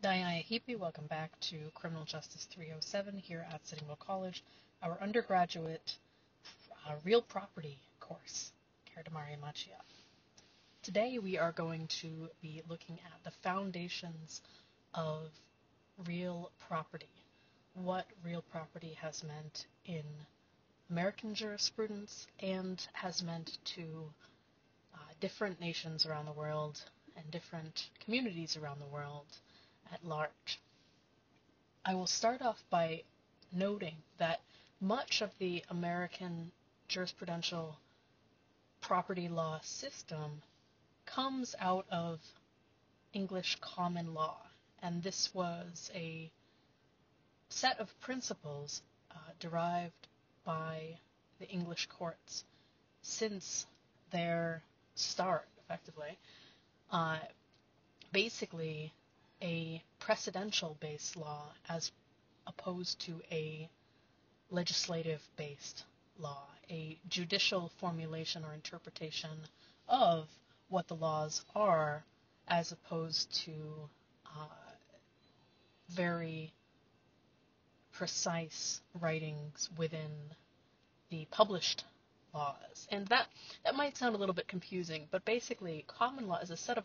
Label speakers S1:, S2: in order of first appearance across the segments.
S1: Daiaya Hipi, welcome back to Criminal Justice 307 here at Sitting Bull College, our undergraduate real property course, Karadamari Machia. Today we are going to be looking at the foundations of real property, what real property has meant in American jurisprudence and has meant to different nations around the world and different communities around the world at large. I will start off by noting that much of the American jurisprudential property law system comes out of English common law, and this was a set of principles derived by the English courts since their start, effectively. Basically, a precedential-based law as opposed to a legislative-based law, a judicial formulation or interpretation of what the laws are as opposed to very precise writings within the published laws. And that might sound a little bit confusing, but basically common law is a set of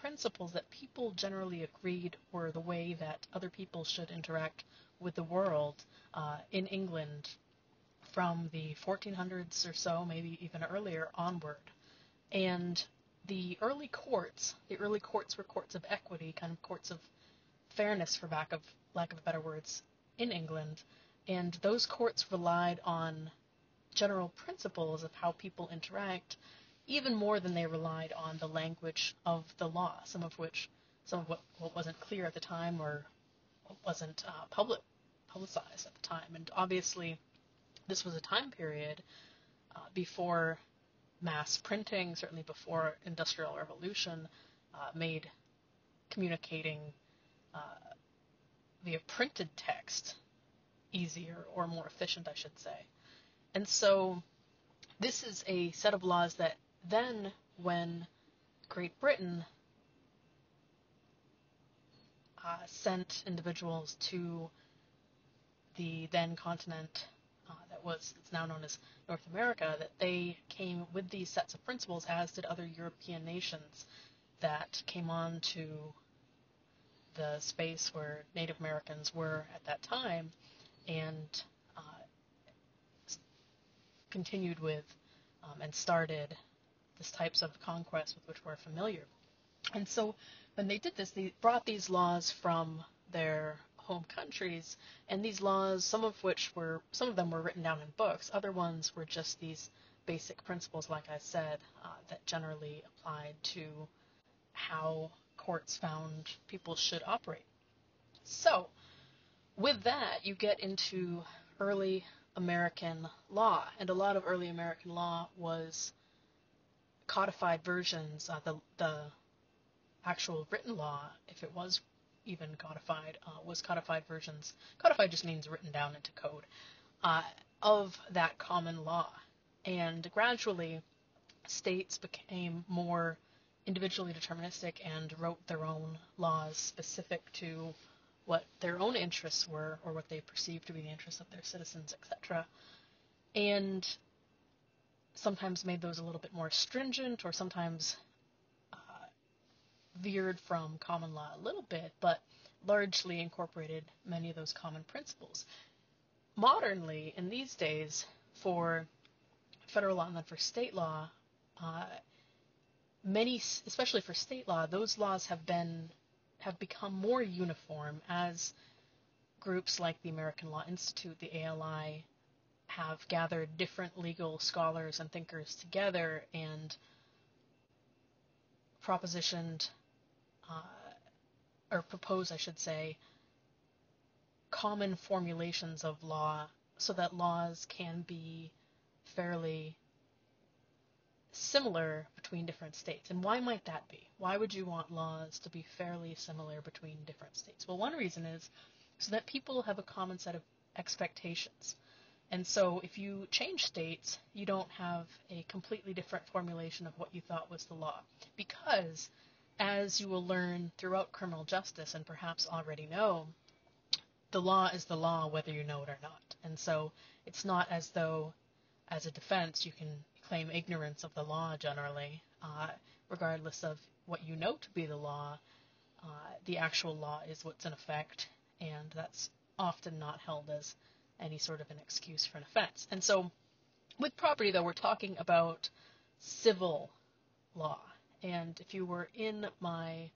S1: principles that people generally agreed were the way that other people should interact with the world in England from the 1400s or so, maybe even earlier onward. And the early courts were courts of equity, kind of courts of fairness, for lack of better words, in England. And those courts relied on general principles of how people interact, even more than they relied on the language of the law, some of what wasn't clear at the time or wasn't publicized at the time. And obviously, this was a time period before mass printing, certainly before Industrial Revolution, made communicating via printed text easier or more efficient, I should say. And so this is a set of laws that then, when Great Britain sent individuals to the then continent it's now known as North America, that they came with these sets of principles, as did other European nations that came on to the space where Native Americans were at that time, and continued with and started these types of conquests with which we're familiar. And so when they did this, they brought these laws from their home countries, and these laws, some of them were written down in books, other ones were just these basic principles, like I said, that generally applied to how courts found people should operate. So with that, you get into early American law, and a lot of early American law was codified versions. The actual written law, if it was even codified, was codified versions. Codified just means written down into code of that common law. And gradually, states became more individually deterministic and wrote their own laws specific to what their own interests were, or what they perceived to be the interests of their citizens, etc. And sometimes made those a little bit more stringent, or sometimes veered from common law a little bit, but largely incorporated many of those common principles. Modernly, in these days, for federal law and then for state law, especially for state law, those laws have become more uniform as groups like the American Law Institute, the ALI, have gathered different legal scholars and thinkers together and proposed, I should say, common formulations of law so that laws can be fairly similar between different states. And why might that be? Why would you want laws to be fairly similar between different states? Well, one reason is so that people have a common set of expectations. And so if you change states, you don't have a completely different formulation of what you thought was the law, because as you will learn throughout criminal justice and perhaps already know, the law is the law whether you know it or not. And so it's not as though, as a defense, you can claim ignorance of the law generally, regardless of what you know to be the law. The actual law is what's in effect, and that's often not held as any sort of an excuse for an offense. And so with property, though, we're talking about civil law. And if you were in my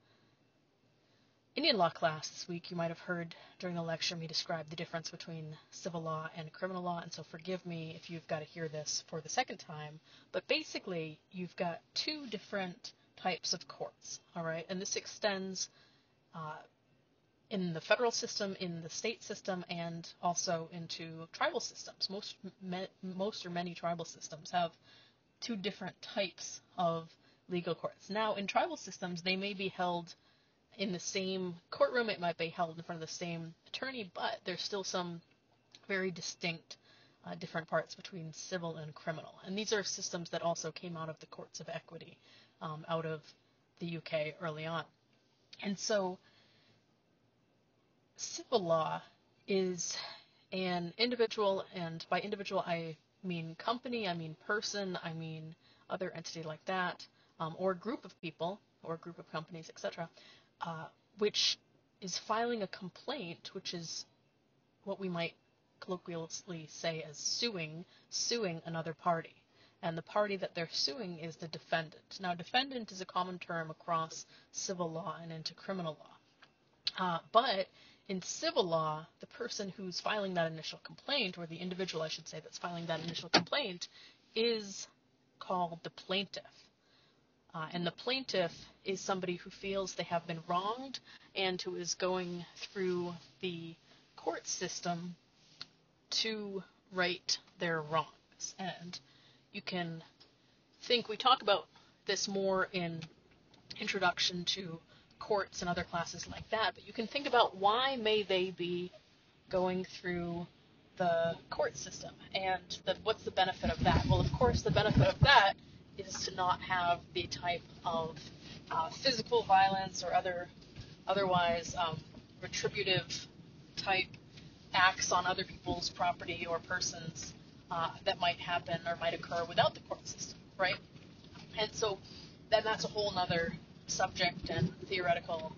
S1: Indian law class this week, you might have heard during the lecture me describe the difference between civil law and criminal law, and so forgive me if you've got to hear this for the second time, but basically you've got two different types of courts, all right? And this extends in the federal system, in the state system, and also into tribal systems. Most or many tribal systems have two different types of legal courts. Now, in tribal systems, they may be held in the same courtroom, it might be held in front of the same attorney, but there's still some very distinct different parts between civil and criminal. And these are systems that also came out of the courts of equity out of the UK early on. And so civil law is an individual, and by individual I mean company, I mean person, I mean other entity like that, or group of people, or group of companies, etc., which is filing a complaint, which is what we might colloquially say as suing another party. And the party that they're suing is the defendant. Now, defendant is a common term across civil law and into criminal law. But in civil law, the person who's filing that initial complaint, or the individual, I should say, that's filing that initial complaint, is called the plaintiff. And the plaintiff is somebody who feels they have been wronged and who is going through the court system to right their wrongs. And you can think, we talk about this more in introduction to courts and other classes like that, but you can think about why may they be going through the court system, and what's the benefit of that? Well, of course, the benefit of that is to not have the type of physical violence or otherwise retributive type acts on other people's property or persons that might happen or might occur without the court system, right? And so then that's a whole nother subject and theoretical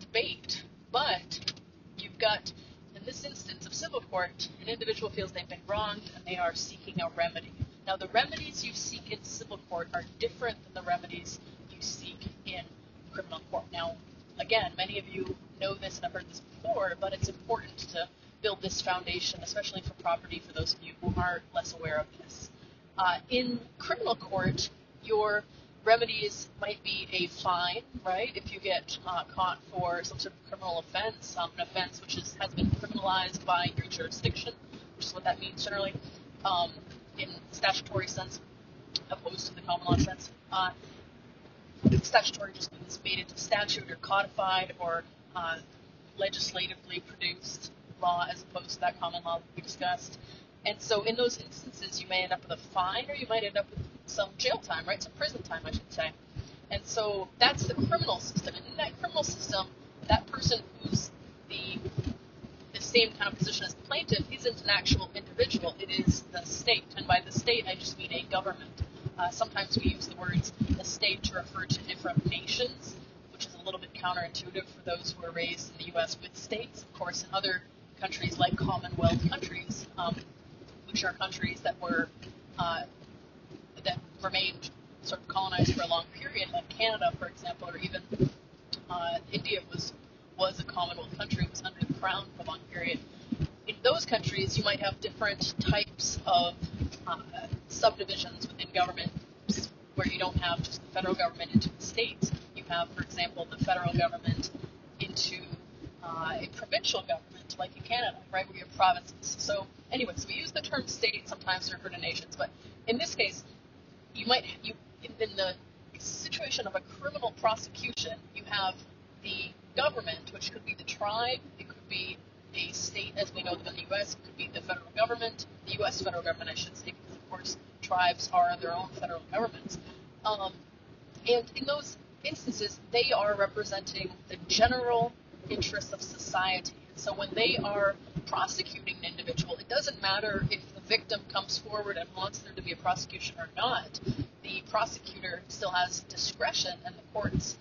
S1: debate. But you've got, in this instance of civil court, an individual feels they've been wronged and they are seeking a remedy. Now, the remedies you seek in civil court are different than the remedies you seek in criminal court. Now, again, many of you know this and have heard this before, but it's important to build this foundation, especially for property, for those of you who are less aware of this. In criminal court, your remedies might be a fine, right? If you get caught for some sort of criminal offense, an offense which has been criminalized by your jurisdiction, which is what that means generally, in statutory sense, opposed to the common law sense. Statutory just means made into statute or codified or legislatively produced law, as opposed to that common law that we discussed. And so in those instances, you may end up with a fine, or you might end up with some jail time, right? Some prison time, I should say. And so that's the criminal system. And in that criminal system, that person who's the same kind of position as the plaintiff isn't an actual individual. It is the state. And by the state, I just mean a government. Sometimes we use the words the state to refer to different nations, which is a little bit counterintuitive for those who are raised in the U.S. with states. Of course, in other countries like Commonwealth countries, which are countries that were that remained sort of colonized for a long period, like Canada, for example, or even India was a Commonwealth country. It was under the crown for a long period. In those countries, you might have different types of subdivisions within government, where you don't have just the federal government into the states. You have, for example, the federal government into a provincial government, like in Canada, right, where you have provinces. So anyway, so we use the term state sometimes to refer to nations, but in this case, in the situation of a criminal prosecution, you have the government, which could be the tribe, it could be a state as we know them in the U.S., it could be the federal government, the U.S. federal government, I should say, because of course tribes are their own federal governments. And in those instances, they are representing the general interests of society. So when they are prosecuting an individual, it doesn't matter if the victim comes forward and wants there to be a prosecution or not. The prosecutor still has discretion, and the courts,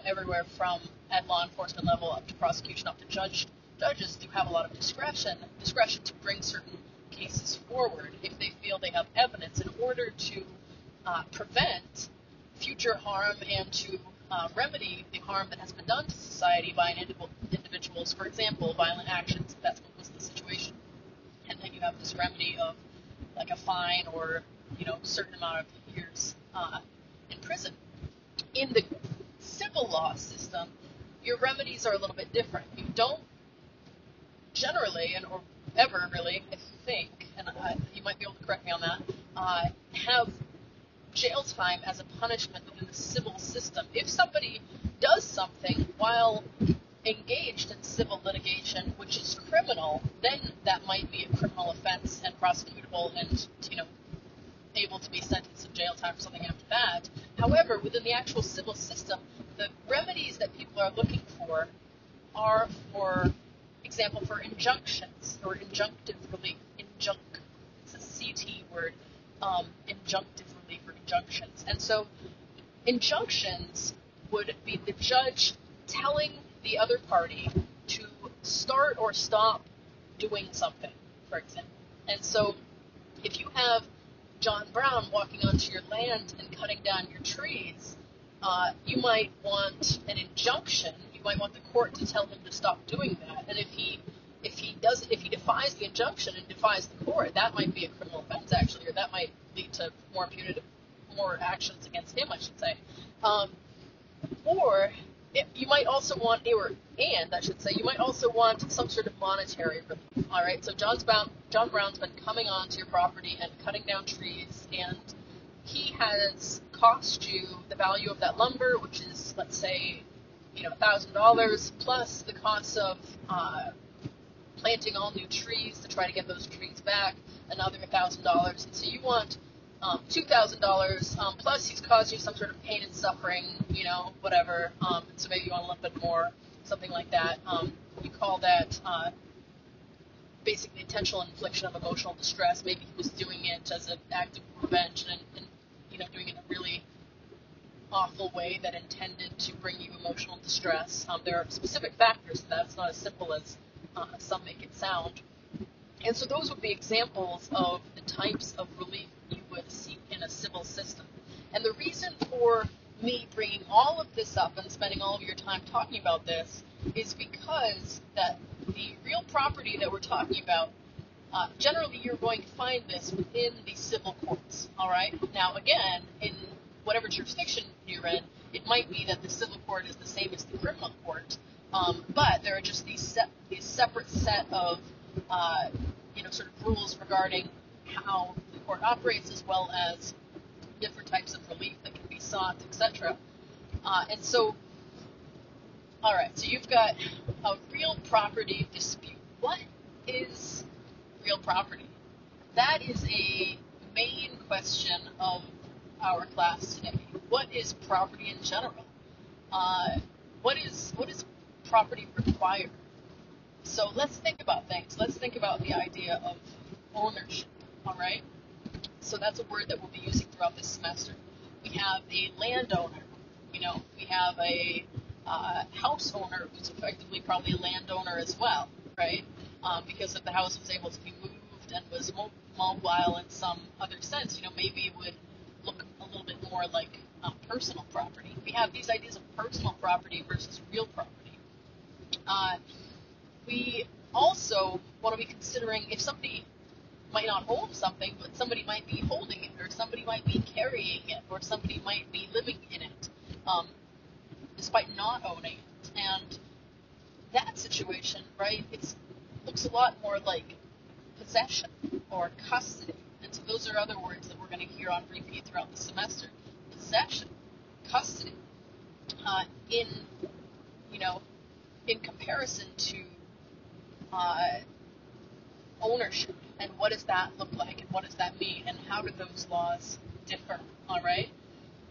S1: everywhere from at law enforcement level up to prosecution up to judges do have a lot of discretion to bring certain cases forward if they feel they have evidence in order to prevent future harm and to remedy the harm that has been done to society by individuals, for example, violent actions, if that's what was the situation. And then you have this remedy of like a fine or, certain amount of years in prison. In the civil law system, your remedies are a little bit different. You don't generally, or ever really, I think, and you might be able to correct me on that, have jail time as a punishment within the civil system. If somebody does something while engaged in civil litigation, which is criminal, then that might be a criminal offense and prosecutable and, able to be sentenced to jail time or something after that. However, within the actual civil system, the remedies that people are looking for are, for example, for injunctions or injunctive relief. It's a CT word, injunctive relief or injunctions. And so injunctions would be the judge telling the other party to start or stop doing something, for example. And so if you have John Brown walking onto your land and cutting down your trees, you might want an injunction. You might want the court to tell him to stop doing that. And if he defies the injunction and defies the court, that might be a criminal offense, actually, or that might lead to more actions against him, I should say. You might also want, you might also want some sort of monetary relief. All right, so John Brown's been coming onto your property and cutting down trees, and he has cost you the value of that lumber, which is, let's say, $1,000 plus the cost of planting all new trees to try to get those trees back, another $1,000. And so you want $2,000 plus he's caused you some sort of pain and suffering, whatever. So maybe you want a little bit more, something like that. We call that basically intentional infliction of emotional distress. Maybe he was doing it as an act of revenge and doing it in a really awful way that intended to bring you emotional distress. There are specific factors to that. It's not as simple as some make it sound. And so those would be examples of the types of relief you would seek in a civil system. And the reason for me bringing all of this up and spending all of your time talking about this is because that the real property that we're talking about, generally you're going to find this within the civil courts, all right? Now, again, in whatever jurisdiction you're in, it might be that the civil court is the same as the criminal court, but there are just these separate set of sort of rules regarding how the court operates, as well as different types of relief that can be sought, etc. And so, all right, so you've got a real property dispute. What is real property? That is a main question of our class today. What is property in general? What is property required? So let's think about things. Let's think about the idea of ownership, all right? So that's a word that we'll be using throughout this semester. We have a landowner, we have a house owner who's effectively probably a landowner as well, right? Because if the house was able to be moved and was mobile in some other sense, maybe it would look a little bit more like personal property. We have these ideas of personal property versus real property. We also want to be considering if somebody might not own something, but somebody might be holding it, or somebody might be carrying it, or somebody might be living in it, despite not owning it. And that situation, right, it looks a lot more like possession or custody. And so those are other words that we're going to hear on repeat throughout the semester. Possession, custody, in comparison to ownership, and what does that look like, and what does that mean, and how do those laws differ, all right?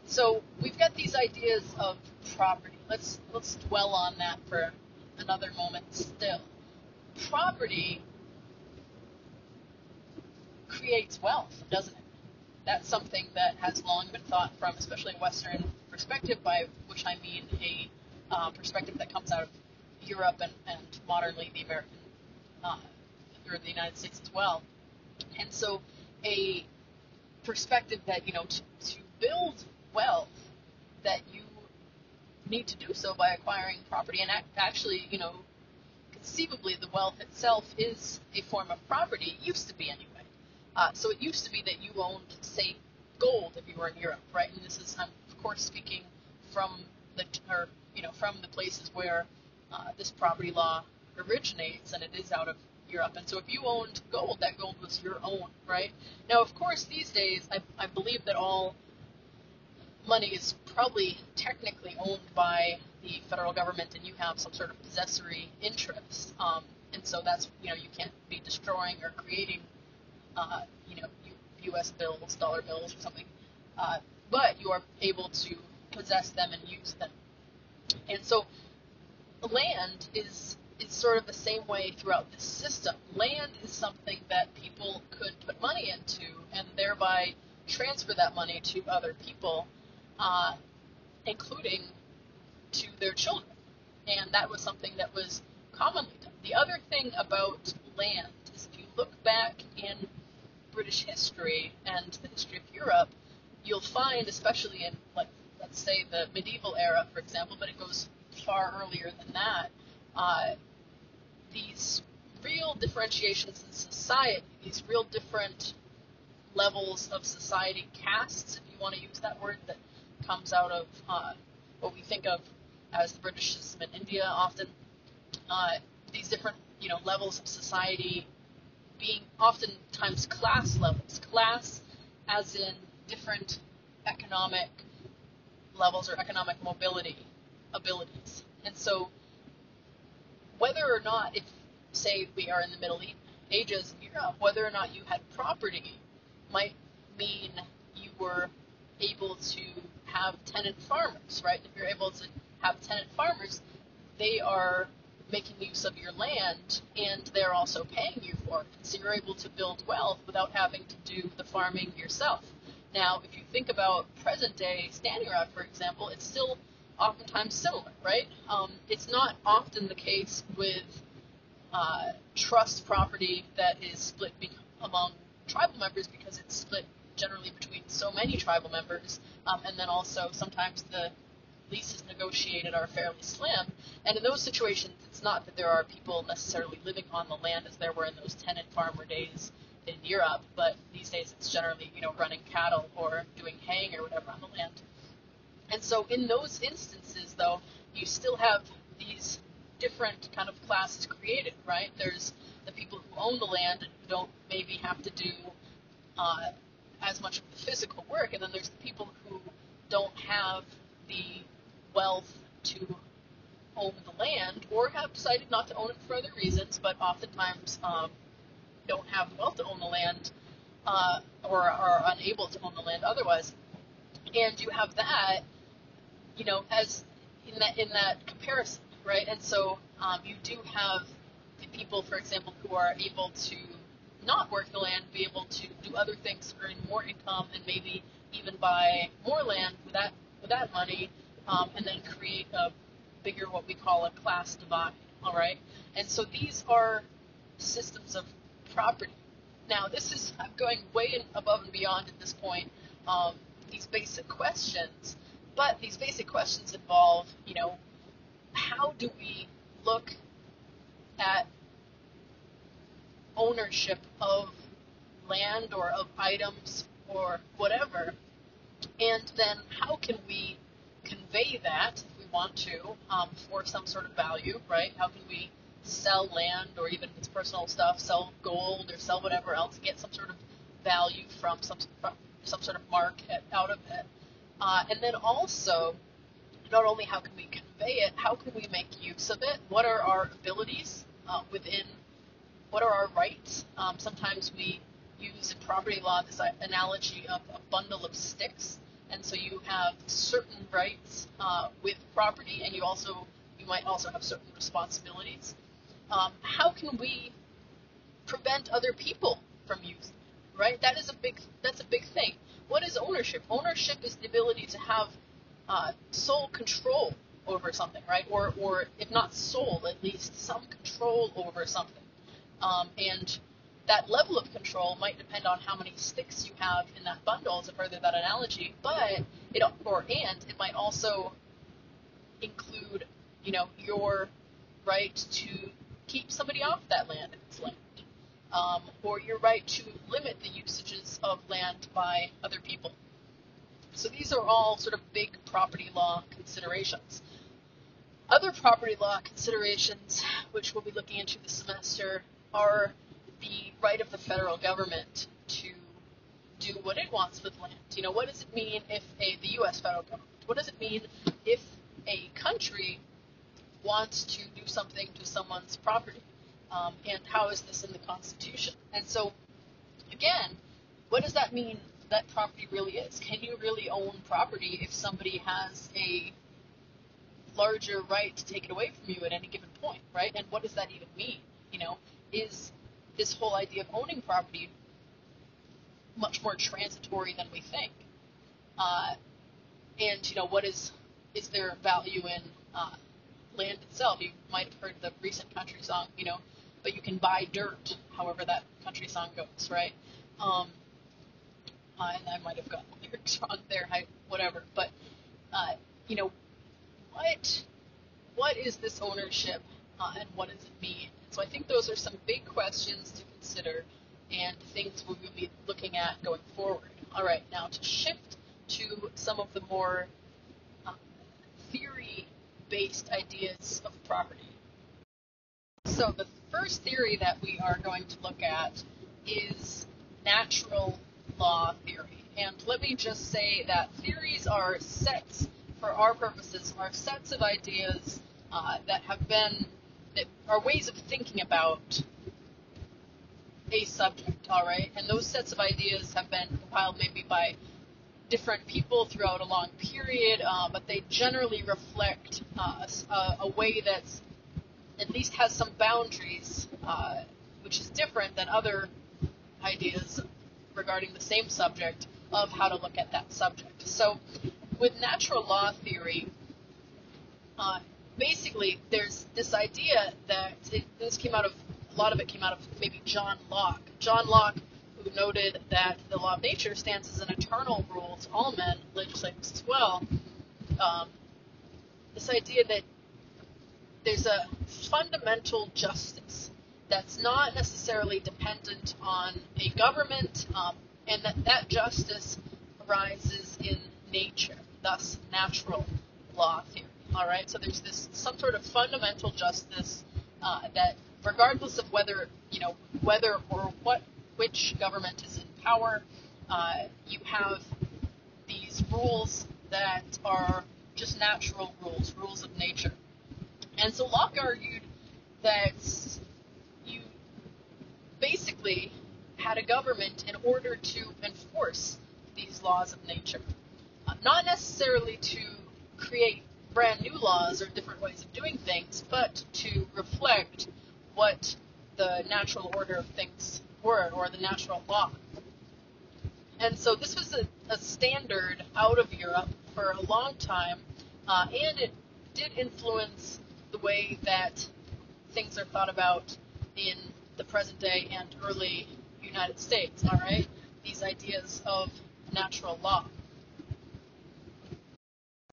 S1: So we've got these ideas of property. Let's dwell on that for another moment still. Property creates wealth, doesn't it? That's something that has long been thought from, especially a Western perspective, by which I mean a perspective that comes out of Europe and modernly the American or the United States as well. And so a perspective that, to build wealth, that you need to do so by acquiring property. And actually, conceivably the wealth itself is a form of property. It used to be anyway. So it used to be that you owned, say, gold if you were in Europe, right? And this is, I'm of course speaking from from the places where this property law originates, and it is out of Europe. And so if you owned gold, that gold was your own, right? Now, of course, these days, I believe that all money is probably technically owned by the federal government, and you have some sort of possessory interest. And so that's, you can't be destroying or creating, U.S. bills, dollar bills, or something. But you are able to possess them and use them. And so land is sort of the same way throughout this system. Land is something that people could put money into and thereby transfer that money to other people, including to their children. And that was something that was commonly done. The other thing about land is, if you look back in British history and the history of Europe, you'll find, especially in, let's say, the medieval era, for example, but it goes far earlier than that, these real differentiations in society, these real different levels of society, castes, if you want to use that word, that comes out of what we think of as the British system in India often, these different levels of society being oftentimes class levels, class as in different economic levels or economic mobility abilities. And so whether or not, if, say, we are in the Middle Ages in Europe, whether or not you had property might mean you were able to have tenant farmers, right? If you're able to have tenant farmers, they are making use of your land, and they're also paying you for it. So you're able to build wealth without having to do the farming yourself. Now, if you think about present-day Standing Rock, for example, it's still oftentimes similar, right? It's not often the case with trust property that is split among tribal members, because it's split generally between so many tribal members, and then also sometimes the leases negotiated are fairly slim. And in those situations, it's not that there are people necessarily living on the land as there were in those tenant farmer days in Europe, but these days it's generally, running cattle or doing haying or whatever on the land. And so in those instances, though, you still have these different kind of classes created, right? There's the people who own the land and who don't maybe have to do as much of the physical work, and then there's the people who don't have the wealth to own the land, or have decided not to own it for other reasons, but oftentimes don't have the wealth to own the land, or are unable to own the land otherwise. And you have that, as in that comparison, right? And so you do have the people, for example, who are able to not work the land, be able to do other things, earn more income, and maybe even buy more land with that money, and then create a bigger, what we call a class divide, all right? And so these are systems of property. Now, I'm going way above and beyond at this point, these basic questions, but these basic questions involve, how do we look at ownership of land or of items or whatever, and then how can we convey that, if we want to, for some sort of value, right? How can we sell land, or even if it's personal stuff, sell gold or sell whatever else, get some sort of value from some sort of market out of it. And then also, not only how can we convey it, how can we make use of it? What are our abilities within? What are our rights? Sometimes we use in property law this analogy of a bundle of sticks. And so you have certain rights with property, and you might also have certain responsibilities. How can we prevent other people from using it, right? That's a big thing. What is ownership? Ownership is the ability to have sole control over something, right? Or if not sole, at least some control over something. And that level of control might depend on how many sticks you have in that bundle, to further that analogy, but it might also include, your right to keep somebody off that land if it's land, or your right to limit the usages of land by other people. So these are all sort of big property law considerations. Other property law considerations, which we'll be looking into this semester, are the right of the federal government to do what it wants with land. What does it mean if the U.S. federal government, what does it mean if a country wants to do something to someone's property? And how is this in the Constitution? And so, again, what does that mean that property really is? Can you really own property if somebody has a larger right to take it away from you at any given point, right? And what does that even mean? Is this whole idea of owning property much more transitory than we think? And what is there value in land itself? You might have heard the recent country song, but you can buy dirt, however that country song goes, right? And I might have gotten the lyrics wrong there, whatever. But, what is this ownership, and what does it mean? So I think those are some big questions to consider and things we will be looking at going forward. All right, now to shift to some of the more theory-based ideas of property. So the first theory that we are going to look at is natural law theory. And let me just say that theories are sets, for our purposes, are sets of ideas that are ways of thinking about a subject, all right? And those sets of ideas have been compiled maybe by different people throughout a long period, but they generally reflect a way that's at least has some boundaries, which is different than other ideas regarding the same subject of how to look at that subject. So with natural law theory, basically there's this idea that a lot of it came out of maybe John Locke. John Locke, who noted that the law of nature stands as an eternal rule to all men, legislators as well. This idea that there's a fundamental justice that's not necessarily dependent on a government, and that justice arises in nature, thus natural law theory. All right, so there's some sort of fundamental justice that, regardless of which government is in power, you have these rules that are just natural rules of nature. And so Locke argued that you basically had a government in order to enforce these laws of nature, not necessarily to create brand new laws or different ways of doing things, but to reflect what the natural order of things were, or the natural law. And so this was a standard out of Europe for a long time, and it did influence the way that things are thought about in the present day and early United States, all right? These ideas of natural law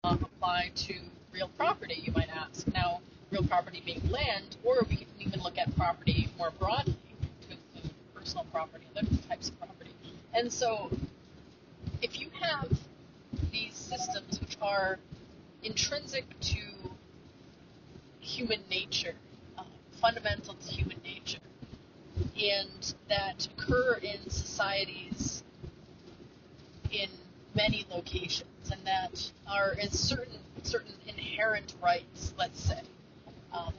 S1: apply to real property, you might ask. Now, real property being land, or we can even look at property more broadly to include personal property, other types of property. And so, if you have these systems which are intrinsic to human nature, fundamental to human nature, and that occur in societies in many locations, and that are in certain inherent rights, let's say,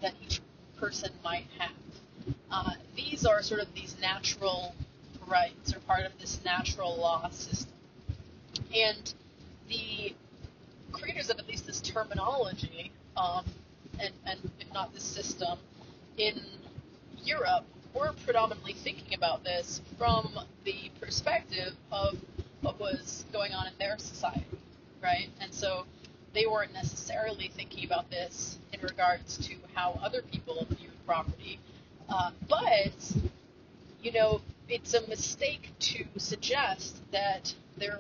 S1: that each person might have. These are sort of these natural rights, or part of this natural law system. And creators of at least this terminology, and if not this system, in Europe were predominantly thinking about this from the perspective of what was going on in their society, right? And so they weren't necessarily thinking about this in regards to how other people viewed property. But, it's a mistake to suggest that there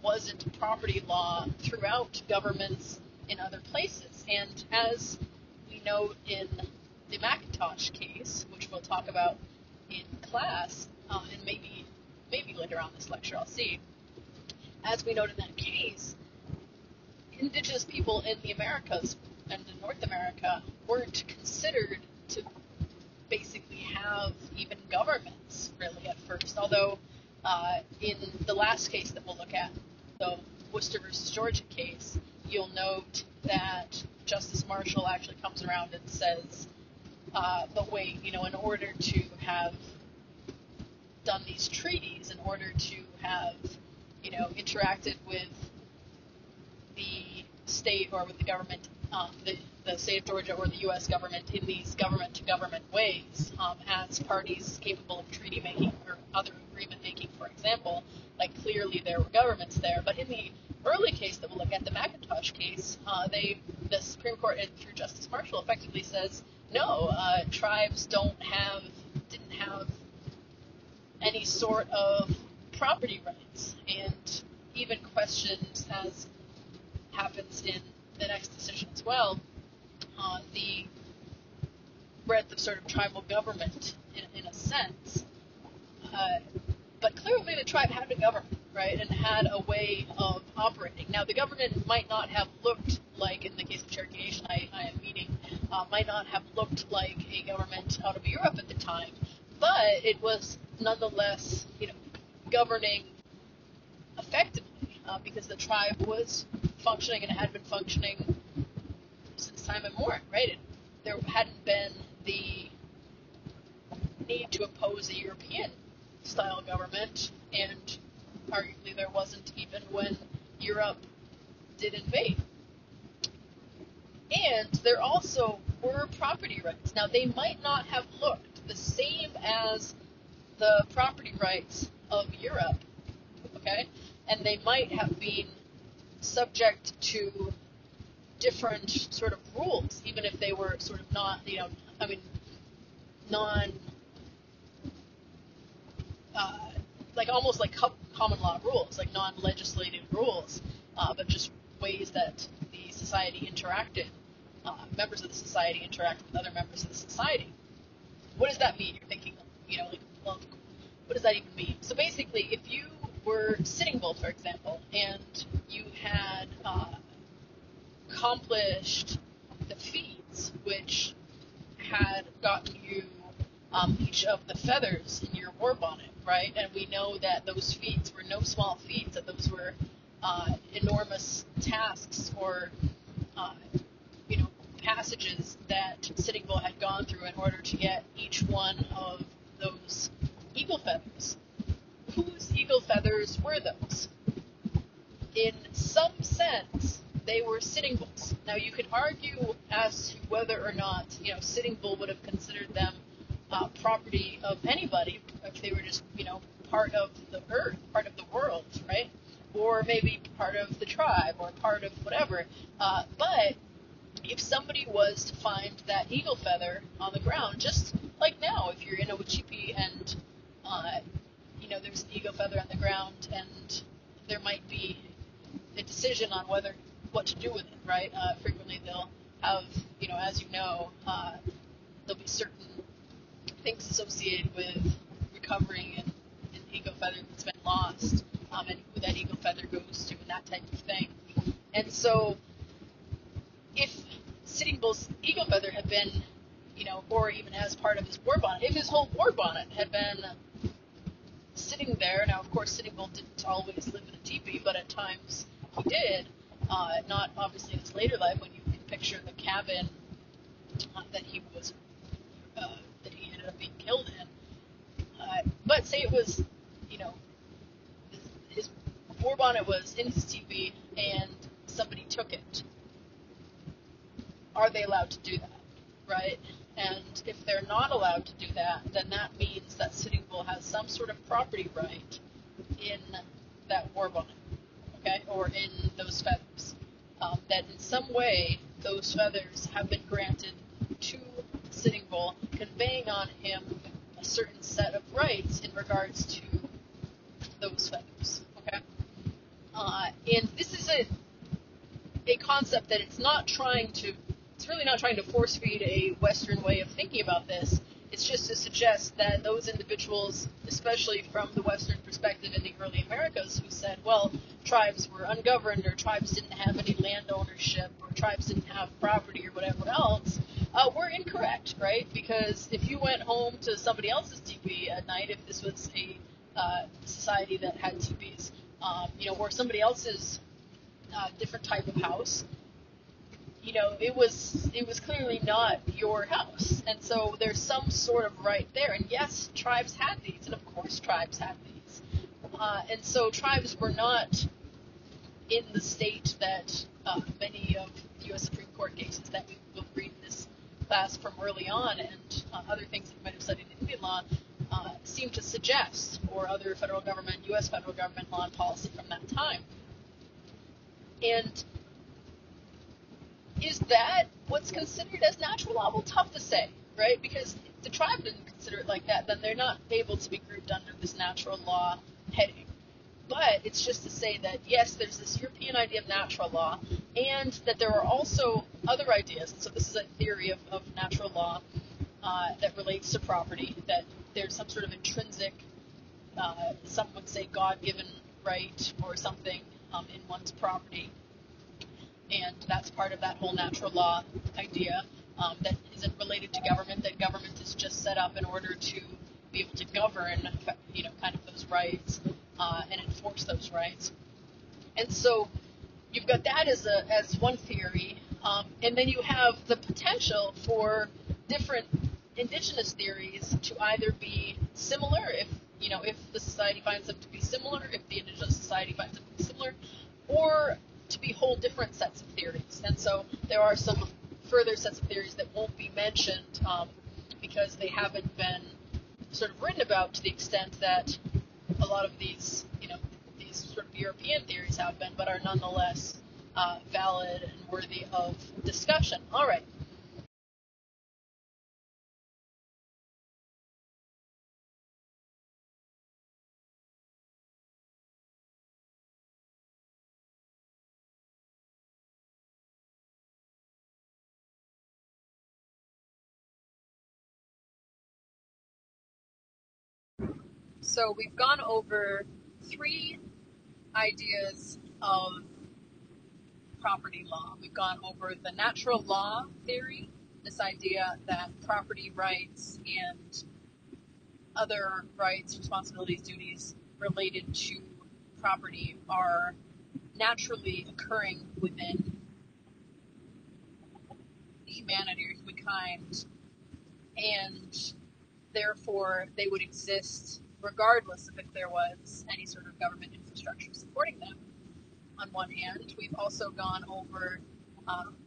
S1: wasn't property law throughout governments in other places. And as we note in the Macintosh case, which we'll talk about in class, and maybe later on this lecture, I'll see. As we note in that case, indigenous people in the Americas and in North America weren't considered to basically have even governments, really, at first. Although, in the last case that we'll look at, the Worcester versus Georgia case, you'll note that Justice Marshall actually comes around and says, but wait, in order to have done these treaties, in order to have, interacted with the state or with the government, the state of Georgia or the U.S. government in these government-to-government ways, as parties capable of treaty making or other agreement making, for example, like clearly there were governments there. But in the early case that we'll look at, the Macintosh case, the Supreme Court, through Justice Marshall, effectively says, no, tribes didn't have any sort of property rights, and even questions, as happens in the next decision as well, on the breadth of sort of tribal government in a sense. But clearly the tribe had a government, right, and had a way of operating. Now, the government might not have looked like, in the case of Cherokee Nation I am meeting, might not have looked like a government out of Europe at the time, but it was nonetheless, governing effectively, because the tribe was functioning and had been functioning since time immemorial, right? There hadn't been the need to impose a European-style government, and arguably there wasn't even when Europe did invade. And there also were property rights. Now, they might not have looked the same as the property rights of Europe, okay? And they might have been subject to different sort of rules, even if they were sort of not, almost like common law rules, like non-legislative rules, but just ways that the society interacted, members of the society interacted with other members of the society. What does that mean? You're thinking, well, what does that even mean? So basically, if you were Sitting Bull, for example, and you had accomplished the feats which had gotten you each of the feathers in your war bonnet, right? And we know that those feats were no small feats, that those were enormous tasks or passages that Sitting Bull had gone through in order to get each one of those eagle feathers. Whose eagle feathers were those? In some sense, they were Sitting Bull's. Now, you can argue as to whether or not, Sitting Bull would have considered them property of anybody, if they were just, part of the earth, part of the world, right? Or maybe part of the tribe, or part of whatever. But if somebody was to find that eagle feather on the ground, just like now, if you're in a Wichipi and, there's an eagle feather on the ground, and there might be a decision on what to do with it, right? Frequently they'll have, as there'll be certain things associated with recovering an eagle feather that's been lost, and who that eagle feather goes to, and that type of thing. And so, if Sitting Bull's eagle feather had been, or even as part of his war bonnet, if his whole war bonnet had been sitting there, now of course Sitting Bull didn't always live in a teepee, but at times he did, not obviously in his later life, when you can picture the cabin that he ended up being killed in. But say it was, his war bonnet was in his teepee, and somebody took are they allowed to do that, right? And if they're not allowed to do that, then that means that Sitting Bull has some sort of property right in that war bonnet, okay, or in those feathers. That in some way those feathers have been granted to Sitting Bull, conveying on him a certain set of rights in regards to those feathers, okay? And this is a concept that it's really not trying to force feed a Western way of thinking about this. It's just to suggest that those individuals, especially from the Western perspective in the early Americas, who said, well, tribes were ungoverned, or tribes didn't have any land ownership, or tribes didn't have property, or whatever else, were incorrect, right? Because if you went home to somebody else's teepee at night, if this was a society that had teepees, or somebody else's different type of house, it was clearly not your house. And so there's some sort of right there. And yes, tribes had these, and of course tribes had these. And so tribes were not in the state that many of the U.S. Supreme Court cases that we will read in this class from early on, and other things that you might have studied in Indian law, seem to suggest, or other federal government, U.S. federal government law and policy from that time. And is that what's considered as natural law? Well, tough to say, right? Because if the tribe didn't consider it like that, then they're not able to be grouped under this natural law heading. But it's just to say that, yes, there's this European idea of natural law, and that there are also other ideas. And so this is a theory of natural law that relates to property, that there's some sort of intrinsic, some would say God-given right or something in one's property. And that's part of that whole natural law idea that isn't related to government, that government is just set up in order to be able to govern, kind of those rights and enforce those rights. And so you've got that as one theory, and then you have the potential for different indigenous theories to either be similar, if the society finds them to be similar, if the indigenous society finds them to be similar, or to be whole different sets of theories. And so there are some further sets of theories that won't be mentioned because they haven't been sort of written about to the extent that a lot of these sort of European theories have been, but are nonetheless valid and worthy of discussion. All right. So we've gone over 3 ideas of property law. We've gone over the natural law theory, this idea that property rights and other rights, responsibilities, duties related to property are naturally occurring within humanity or humankind, and therefore they would exist regardless of if there was any sort of government infrastructure supporting them. On one hand, we've also gone over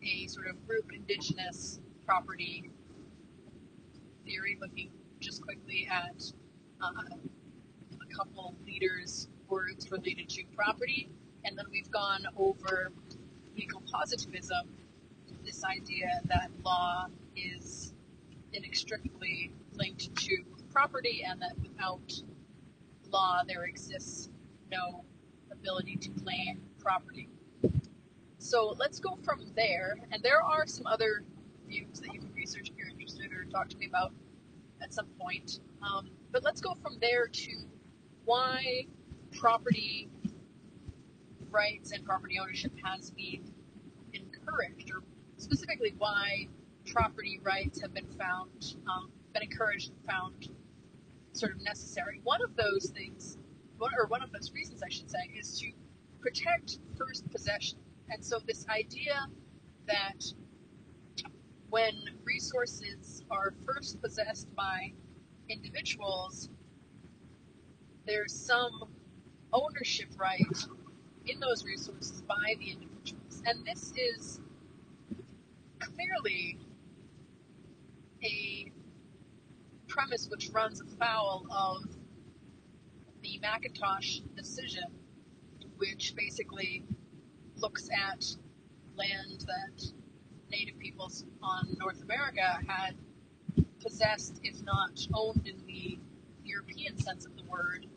S1: a sort of group indigenous property theory, looking just quickly at a couple leaders' words related to property, and then we've gone over legal positivism, this idea that law is inextricably linked to property, and that without law there exists no ability to claim property. So let's go from there, and there are some other views that you can research if you're interested or talk to me about at some point. But let's go from there to why property rights and property ownership has been encouraged, or specifically why property rights have been been encouraged and found sort of necessary. One of those things, or one of those reasons I should say, is to protect first possession. And so this idea that when resources are first possessed by individuals, there's some ownership right in those resources by the individuals. And this is clearly a premise which runs afoul of the Macintosh decision, which basically looks at land that Native peoples on North America had possessed, if not owned in the European sense of the word,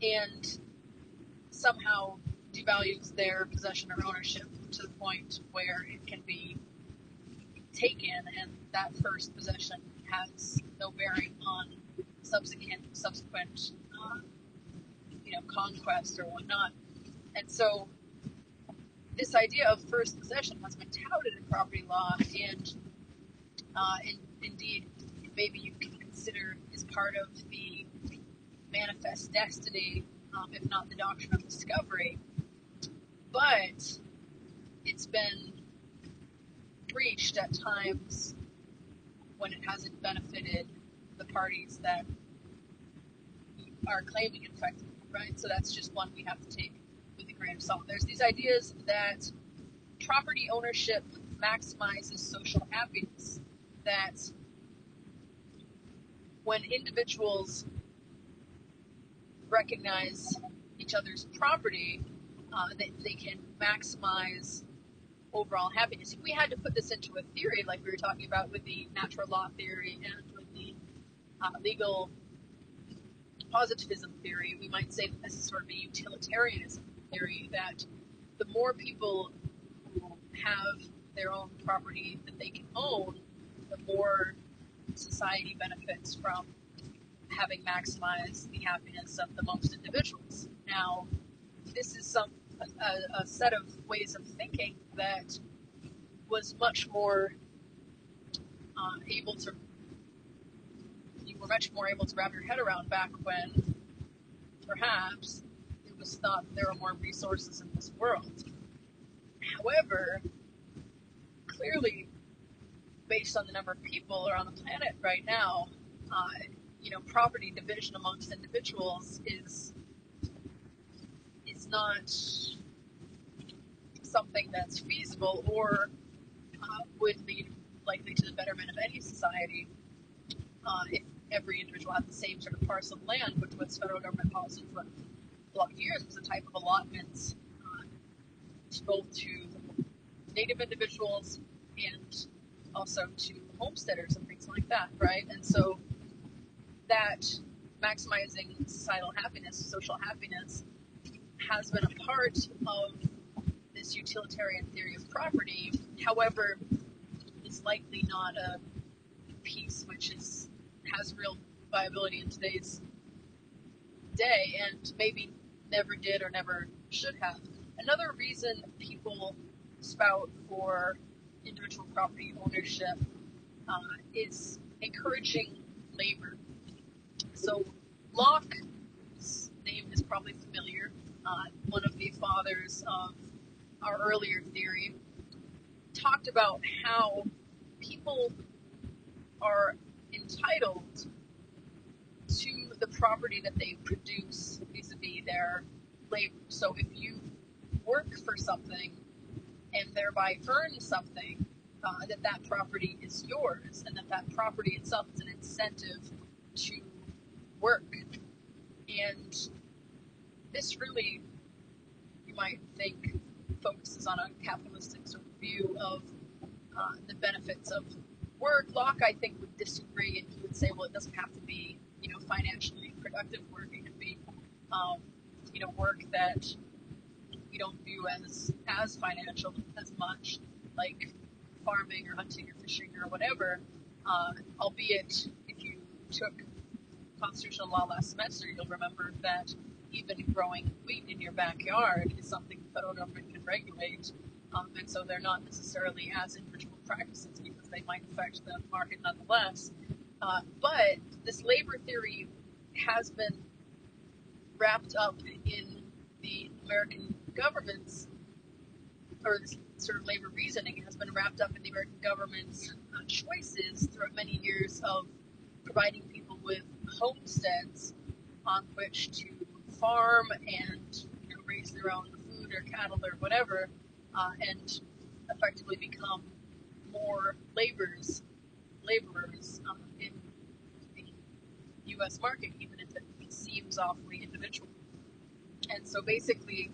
S1: and somehow devalues their possession or ownership to the point where it can be taken, and that first possession has no bearing on subsequent conquest or whatnot. And so this idea of first possession has been touted in property law, and indeed maybe you can consider is part of the manifest destiny, if not the Doctrine of Discovery. But it's been breached at times when it hasn't benefited the parties that are claiming it effectively, right? So that's just one we have to take with a grain of salt. There's these ideas that property ownership maximizes social happiness, that when individuals recognize each other's property, they can maximize overall happiness. If we had to put this into a theory, like we were talking about with the natural law theory and with the legal positivism theory, we might say that this is sort of a utilitarianism theory, that the more people who have their own property that they can own, the more society benefits from having maximized the happiness of the most individuals. Now, this is a set of ways of thinking that was much more you were much more able to wrap your head around back when perhaps it was thought there were more resources in this world. However, clearly, based on the number of people around the planet right now, property division amongst individuals is not something that's feasible or would lead likely to the betterment of any society if every individual had the same sort of parcel of land, which was federal government policy for a lot of years, was a type of allotments both to Native individuals and also to homesteaders and things like that, right? And so that maximizing societal happiness, social happiness, has been a part of this utilitarian theory of property. However, it's likely not a piece which has real viability in today's day, and maybe never did or never should have. Another reason people spout for individual property ownership is encouraging labor. So Locke's name is probably familiar. One of the fathers of our earlier theory talked about how people are entitled to the property that they produce vis-a-vis their labor. So if you work for something and thereby earn something, that property is yours, and that property itself is an incentive to work. And this really, you might think, focuses on a capitalistic sort of view of the benefits of work. Locke, I think, would disagree, and he would say, well, it doesn't have to be, financially productive work. It can be, work that we don't view as financial as much, like farming or hunting or fishing or whatever. Albeit, if you took constitutional law last semester, you'll remember that even growing wheat in your backyard is something the federal government can regulate, and so they're not necessarily as individual practices because they might affect the market nonetheless. But this labor theory has been wrapped up in the American government's, or this sort of labor reasoning has been wrapped up in the American government's choices throughout many years of providing people with homesteads on which to farm and raise their own food or cattle or whatever, and effectively become more laborers in the U.S. market, even if it seems awfully individual. And so basically,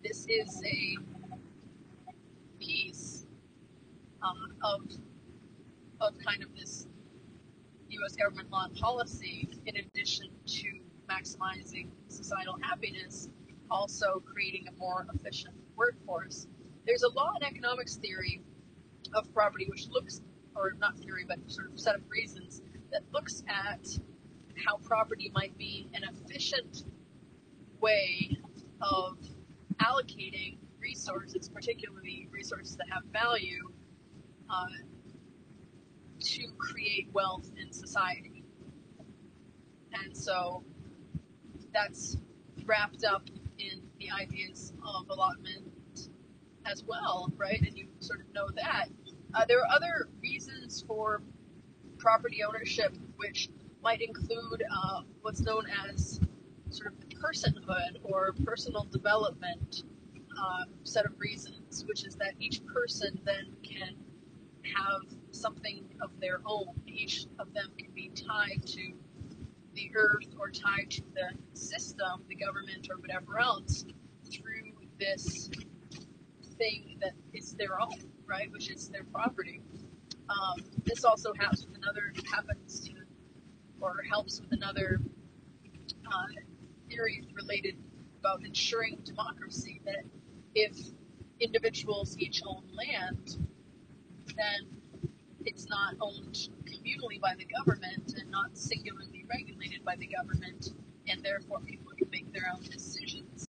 S1: this is a piece of kind of this U.S. government law and policy, in addition to maximizing societal happiness, also creating a more efficient workforce. There's a law in economics theory of property which looks, or not theory, but sort of set of reasons, that looks at how property might be an efficient way of allocating resources, particularly resources that have value, to create wealth in society. And so that's wrapped up in the ideas of allotment as well, right? And you sort of know that. There are other reasons for property ownership, which might include what's known as sort of personhood or personal development set of reasons, which is that each person then can have something of their own. Each of them can be tied to the earth or tied to the system, the government, or whatever else, through this thing that is their own, right, which is their property. This also helps with another theory related about ensuring democracy, that if individuals each own land, then it's not owned communally by the government and not singularly regulated by the government, and therefore people can make their own decisions.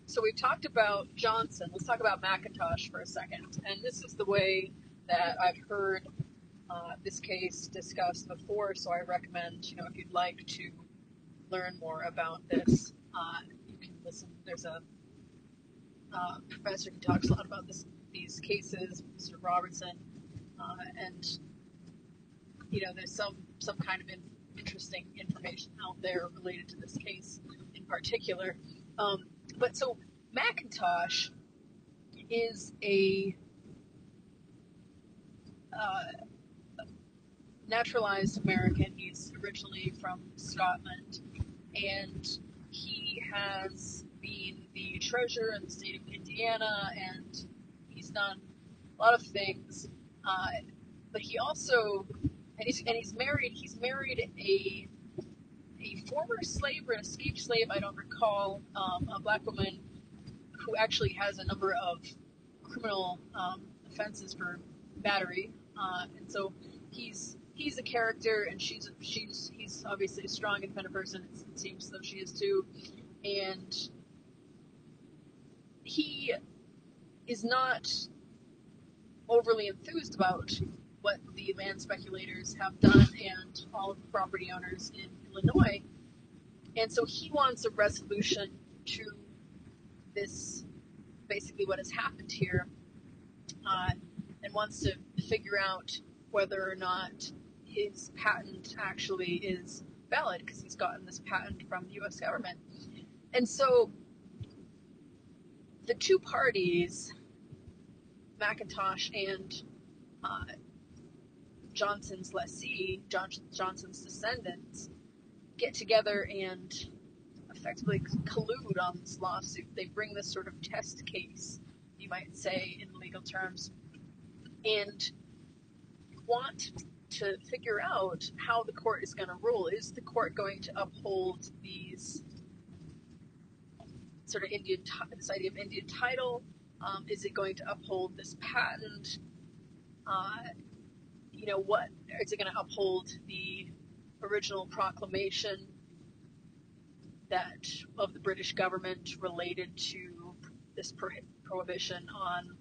S1: So we've talked about Johnson. Let's talk about Macintosh for a second. And this is the way that I've heard this case discussed before, so I recommend, if you'd like to learn more about this, you can listen. There's a professor who talks a lot about these cases, Mr. Robertson, and there's some kind of interesting information out there related to this case in particular. But so Macintosh is a naturalized American. He's originally from Scotland, and he has been the treasurer in the state of Indiana, and he's done a lot of things. But he also, he's married a former slave or an escaped slave, I don't recall, a black woman who actually has a number of criminal offenses for battery, and so he's a character, and he's obviously a strong, independent person. It seems as though she is too, and he is not overly enthused about what the land speculators have done and all of the property owners in Illinois. And so he wants a resolution to this, basically what has happened here, and wants to figure out whether or not his patent actually is valid, because he's gotten this patent from the U.S. government. And so the two parties, Macintosh and Johnson's lessee, Johnson's descendants, get together and effectively collude on this lawsuit. They bring this sort of test case, you might say, in legal terms, and want to figure out how the court is going to rule. Is the court going to uphold these sort of this idea of Indian title? Is it going to uphold this patent? What is it going to uphold the original proclamation of the British government related to this prohibition on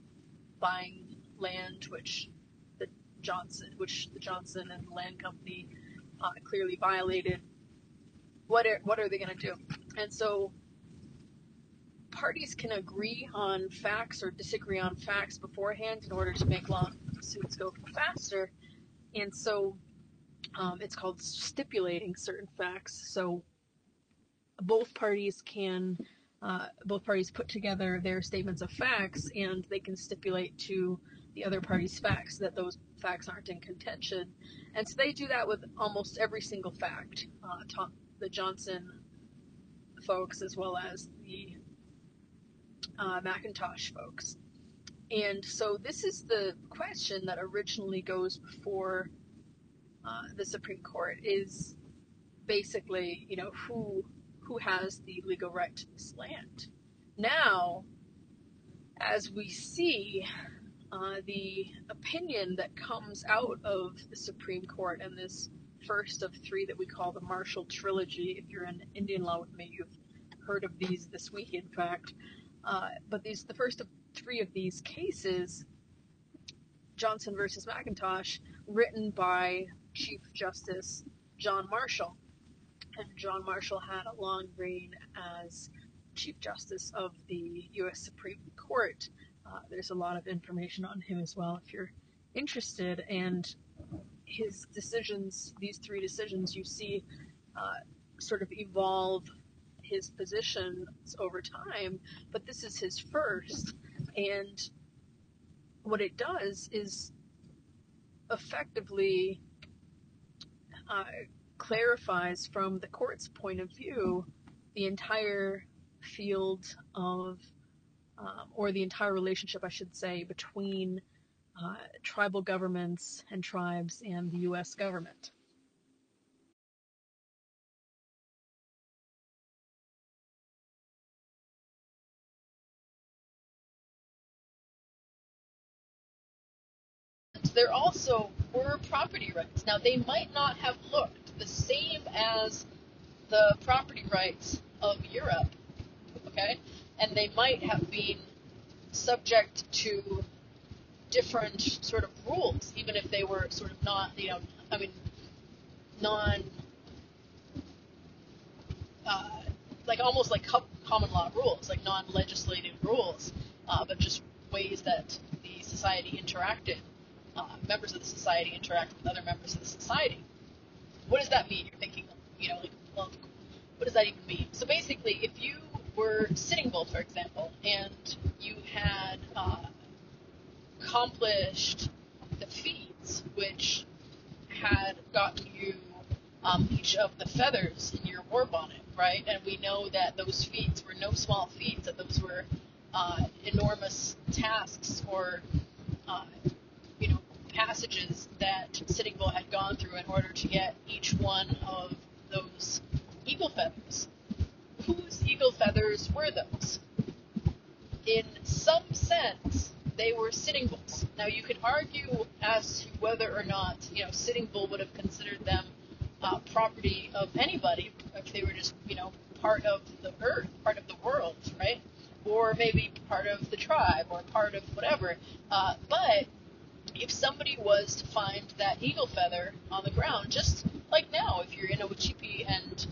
S1: buying land, which the Johnson and the land company clearly violated? what are they going to do? And so parties can agree on facts or disagree on facts beforehand in order to make lawsuits go faster. And so it's called stipulating certain facts. So both parties put together their statements of facts, and they can stipulate to the other party's facts that those facts aren't in contention. And so they do that with almost every single fact. The Johnson folks, as well as the Macintosh folks. And so this is the question that originally goes before the Supreme Court, is basically, who has the legal right to this land. Now, as we see, the opinion that comes out of the Supreme Court and this first of three that we call the Marshall Trilogy. If you're in Indian law with me, you've heard of these this week, in fact. But the first of three of these cases, Johnson versus Macintosh, written by Chief Justice John Marshall. And John Marshall had a long reign as Chief Justice of the U.S. Supreme Court. There's a lot of information on him as well if you're interested. And his decisions, these three decisions, you see sort of evolve his positions over time, but this is his first. And what it does is effectively clarifies from the court's point of view the entire field of, or the entire relationship, I should say, between tribal governments and tribes and the U.S. government. There also were property rights. Now, they might not have looked the same as the property rights of Europe, okay? And they might have been subject to different sort of rules, even if they were sort of not, like almost like common law rules, like non-legislative rules, but just ways that the society interacted. Members of the society interact with other members of the society. What does that mean? You're thinking, well, what does that even mean? So basically, if you were Sitting Bull, for example, and you had accomplished the feats which had gotten you each of the feathers in your war bonnet, right? And we know that those feats were no small feats, that those were enormous tasks or passages that Sitting Bull had gone through in order to get each one of those eagle feathers. Whose eagle feathers were those? In some sense, they were Sitting Bull's. Now, you could argue as to whether or not, Sitting Bull would have considered them property of anybody if they were just, part of the earth, part of the world, right? Or maybe part of the tribe or part of whatever. But if somebody was to find that eagle feather on the ground, just like now, if you're in a Wichipi and,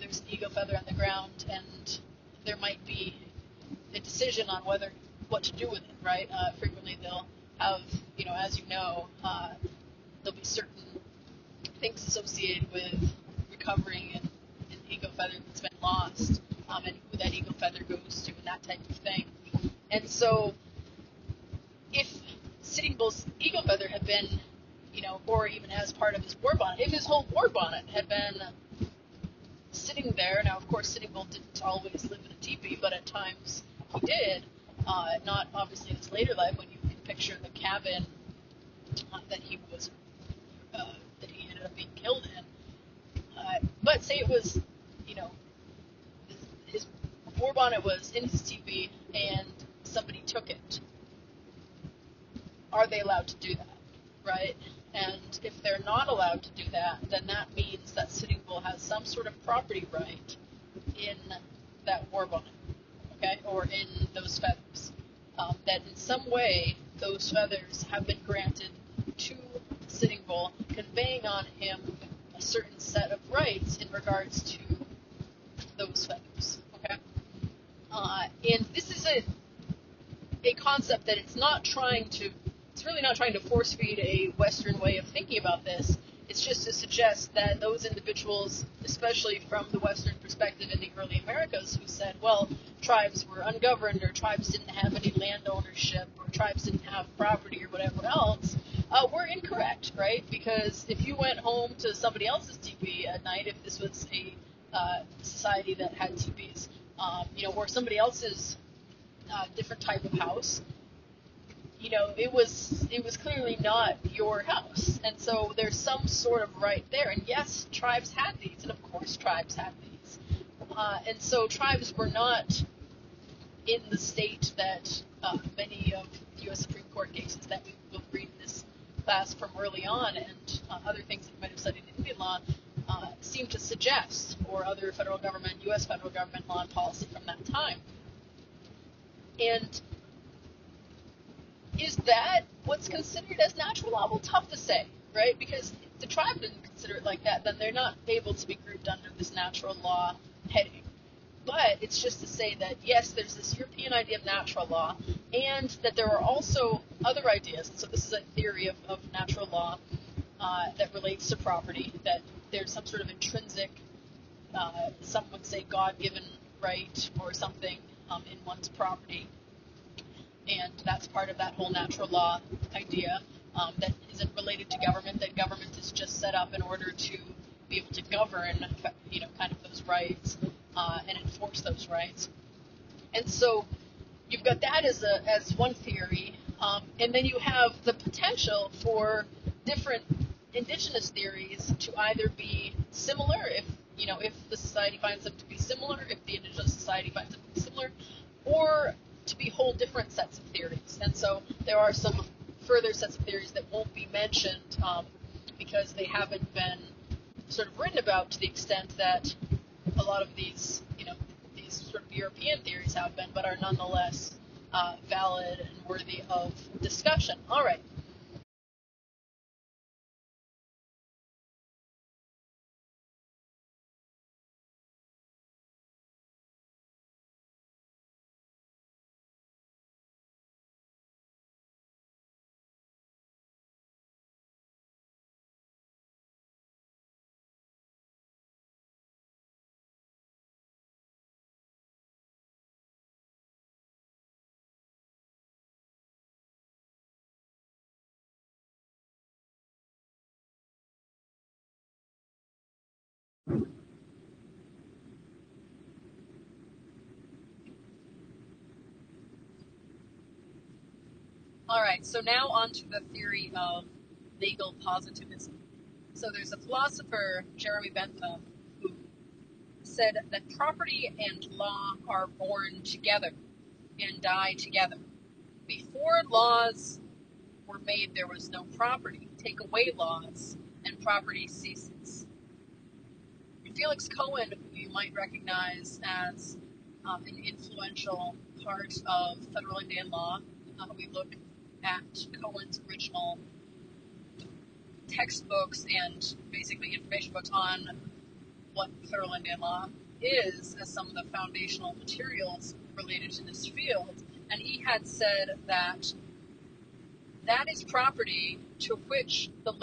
S1: there's an eagle feather on the ground and there might be a decision on what to do with it, right? Frequently they'll have, as there'll be certain things associated with recovering an eagle feather that's been lost, and who that eagle feather goes to and that type of thing. And so if Sitting Bull's eagle feather had been, or even as part of his war bonnet, if his whole war bonnet had been sitting there, now of course Sitting Bull didn't always live in a teepee, but at times he did, not obviously in his later life when you can picture the cabin that he ended up being killed in. But say it was, his war bonnet was in his teepee and somebody took it. Are they allowed to do that, right? And if they're not allowed to do that, then that means that Sitting Bull has some sort of property right in that war bonnet, okay, or in those feathers. That in some way those feathers have been granted to Sitting Bull, conveying on him a certain set of rights in regards to those feathers. Okay, and this is a concept that it's really not trying to force feed a Western way of thinking about this. It's just to suggest that those individuals, especially from the Western perspective in the early Americas, who said, well, tribes were ungoverned, or tribes didn't have any land ownership, or tribes didn't have property, or whatever else, were incorrect, right? Because if you went home to somebody else's teepee at night, if this was a society that had teepees, or somebody else's different type of house, it was clearly not your house. And so there's some sort of right there. And yes, tribes had these, and of course tribes had these. And so tribes were not in the state that many of the U.S. Supreme Court cases that we will read in this class from early on, and other things that you might have studied in Indian law, seem to suggest, or other federal government, U.S. federal government law and policy from that time. And is that what's considered as natural law? Well, tough to say, right? Because if the tribe didn't consider it like that, then they're not able to be grouped under this natural law heading. But it's just to say that, yes, there's this European idea of natural law, and that there are also other ideas. And so this is a theory of natural law that relates to property, that there's some sort of intrinsic, some would say God-given right or something in one's property. And that's part of that whole natural law idea that isn't related to government, that government is just set up in order to be able to govern, kind of those rights and enforce those rights. And so you've got that as one theory, and then you have the potential for different indigenous theories to either be similar, if the society finds them to be similar, if the indigenous society finds them to be similar, or to be whole different sets of theories. And so there are some further sets of theories that won't be mentioned because they haven't been sort of written about to the extent that a lot of these sort of European theories have been, but are nonetheless valid and worthy of discussion. All right. All right, so now on to the theory of legal positivism. So there's a philosopher, Jeremy Bentham, who said that property and law are born together and die together. Before laws were made, there was no property. Take away laws, and property ceases. Felix Cohen, who you might recognize as an influential part of federal Indian law, we look at Cohen's original textbooks and basically information books on what federal Indian law is as some of the foundational materials related to this field. And he had said that that is property to which the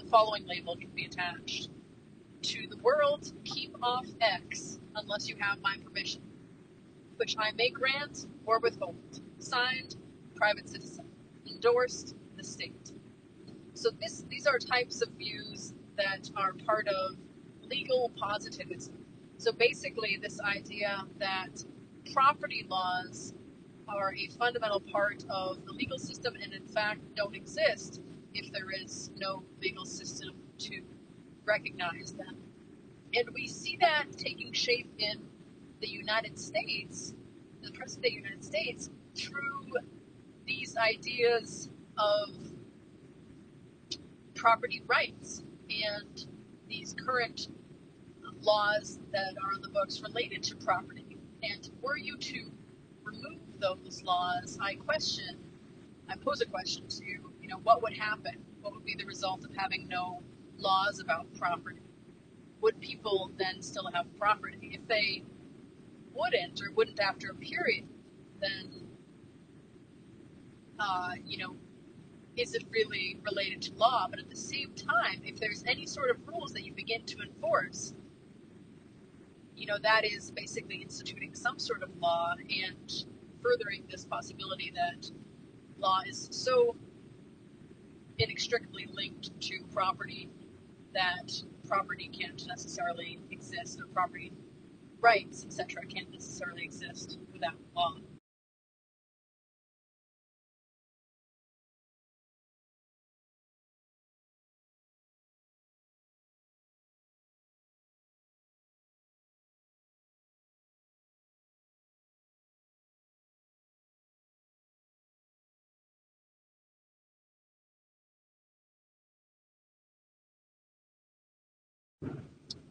S1: following label can be attached. To the world, keep off X unless you have my permission, which I may grant or withhold. Signed, private citizen. Endorsed, the state. So these are types of views that are part of legal positivism. So basically this idea that property laws are a fundamental part of the legal system and in fact don't exist if there is no legal system to recognize them. And we see that taking shape in the United States, the present-day United States, through these ideas of property rights and these current laws that are on the books related to property. And were you to remove those laws, I pose a question to you, what would happen? What would be the result of having no laws about property?
S2: would people then still have property? If they wouldn't, or wouldn't after a period, then, is it really related to law? But at the same time, if there's any sort of rules that you begin to enforce, that is basically instituting some sort of law and furthering this possibility that law is so inextricably linked to property that property can't necessarily exist, or property rights, etc., can't necessarily exist without law.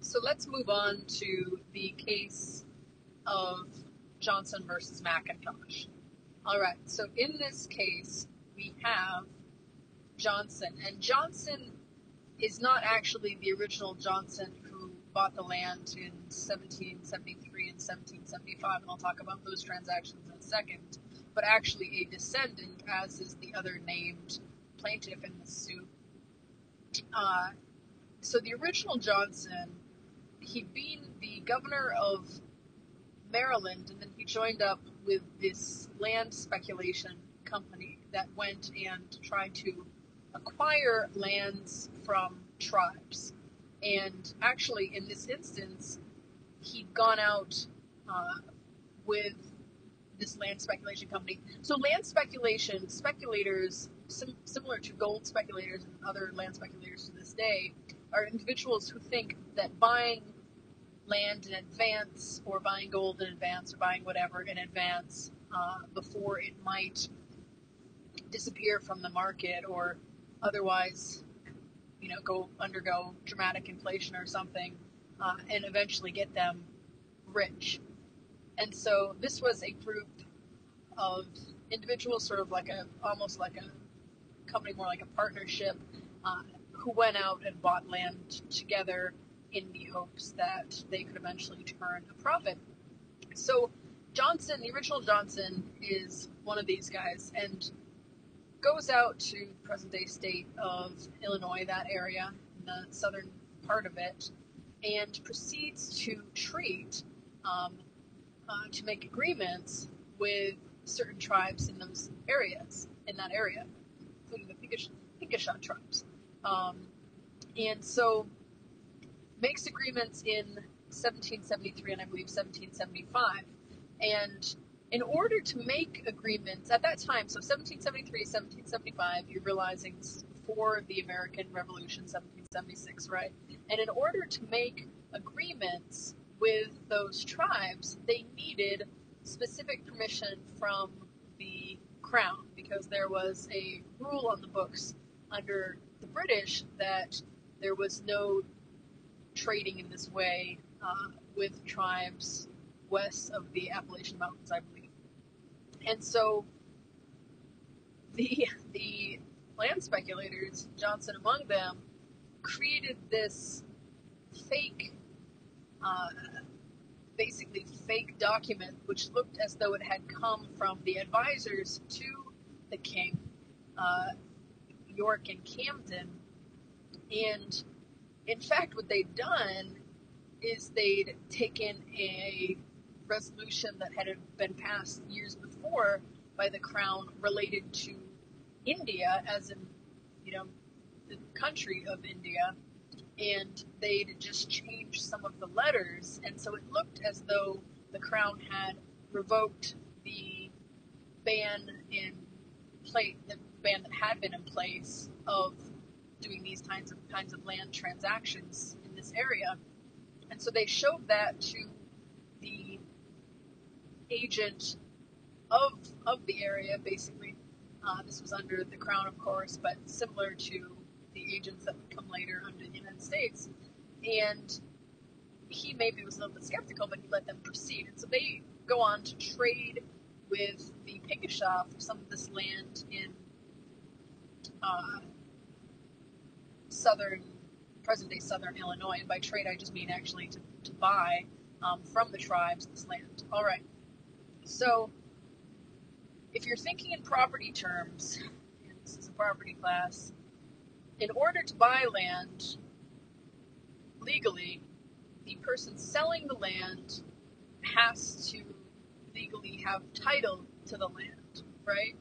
S2: So let's move on to the case of Johnson versus Macintosh. All right, so in this case, we have Johnson, and Johnson is not actually the original Johnson who bought the land in 1773 and 1775, and I'll talk about those transactions in a second, but actually a descendant, as is the other named plaintiff in the suit. So the original Johnson, he'd been the governor of Maryland, and then he joined up with this land speculation company that went and tried to acquire lands from tribes. And actually, in this instance, he'd gone out with this land speculation company. So land speculation, speculators, similar to gold speculators and other land speculators to this day, are individuals who think that buying land in advance, or buying gold in advance, or buying whatever in advance before it might disappear from the market, or otherwise, undergo dramatic inflation or something, and eventually get them rich. And so this was a group of individuals, sort of almost like a company, more like a partnership, who went out and bought land together in the hopes that they could eventually turn a profit. So Johnson, the original Johnson, is one of these guys, and goes out to the present-day state of Illinois, that area, in the southern part of it, and proceeds to treat, to make agreements with certain tribes in those areas, in that area, including the Pinkishot tribes. And so makes agreements in 1773 and I believe 1775. And in order to make agreements at that time, so 1773, 1775, you're realizing before the American Revolution, 1776, right? And in order to make agreements with those tribes, they needed specific permission from the crown, because there was a rule on the books under the British that there was no trading in this way with tribes west of the Appalachian Mountains, I believe. And so the land speculators, Johnson among them, created this fake, basically fake document, which looked as though it had come from the advisors to the king, York and Camden. And in fact, what they'd done is they'd taken a resolution that had been passed years before by the crown related to India, as in, the country of India, and they'd just changed some of the letters, and so it looked as though the crown had revoked the ban that had been in place of doing these kinds of land transactions in this area. And so they showed that to the agent of the area, basically. This was under the crown, of course, but similar to the agents that would come later under the United States. And he maybe was a little bit skeptical, but he let them proceed. And so they go on to trade with the Pinkishot for some of this land in southern present-day southern Illinois. And by trade, I just mean actually to buy from the tribes this land. All right. So if you're thinking in property terms, and this is a property class, in order to buy land legally, the person selling the land has to legally have title to the land, right?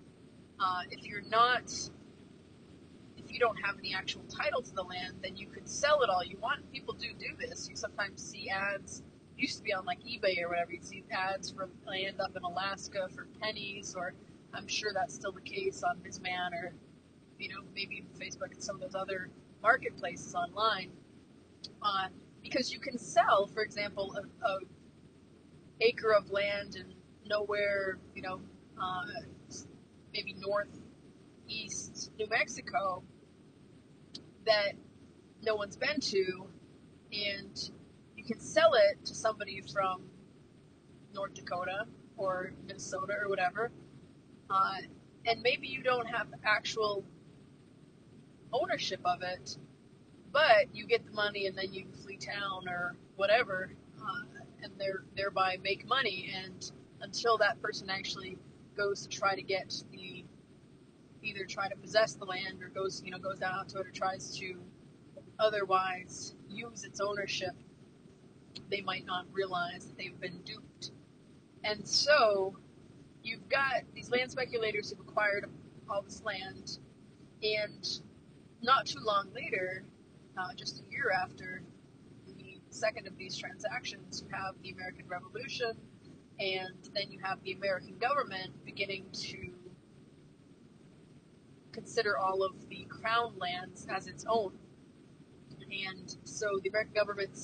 S2: If you don't have any actual title to the land, then you could sell it all you want. People do this. You sometimes see ads. It used to be on like eBay or whatever. You'd see ads for land up in Alaska for pennies, or I'm sure that's still the case on Bizman, or maybe Facebook and some of those other marketplaces online. Because you can sell, for example, a acre of land in nowhere, maybe northeast New Mexico that no one's been to, and you can sell it to somebody from North Dakota or Minnesota or whatever, and maybe you don't have actual ownership of it, but you get the money and then you flee town or whatever, and thereby make money. And until that person actually goes to try to get either try to possess the land, or goes down to it, or tries to otherwise use its ownership, they might not realize that they've been duped. And so you've got these land speculators who've acquired all this land, and not too long later, just a year after the second of these transactions, you have the American Revolution, and then you have the American government beginning to consider all of the crown lands as its own. And so the American government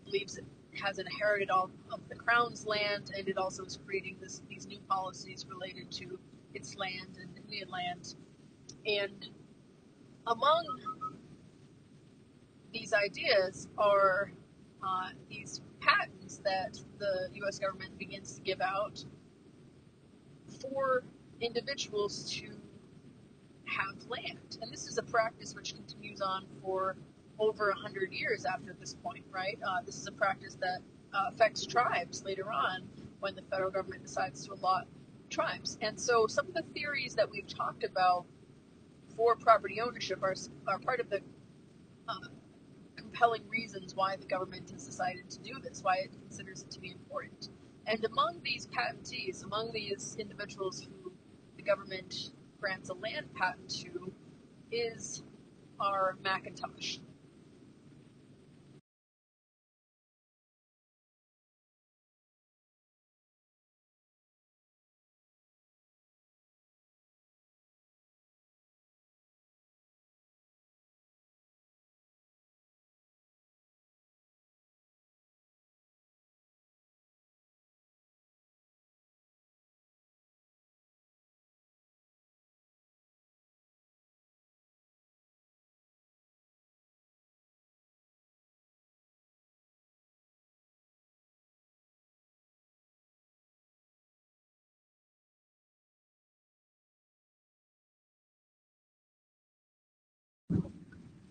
S2: believes it has inherited all of the crown's land, and it also is creating these new policies related to its land and Indian land. And among these ideas are these patents that the U.S. government begins to give out for individuals to have land. And this is a practice which continues on for over 100 years after this point, right? This is a practice that affects tribes later on when the federal government decides to allot tribes. And so some of the theories that we've talked about for property ownership are part of the compelling reasons why the government has decided to do this, why it considers it to be important. And among these patentees, among these individuals who the government grants a land patent to, is our Macintosh.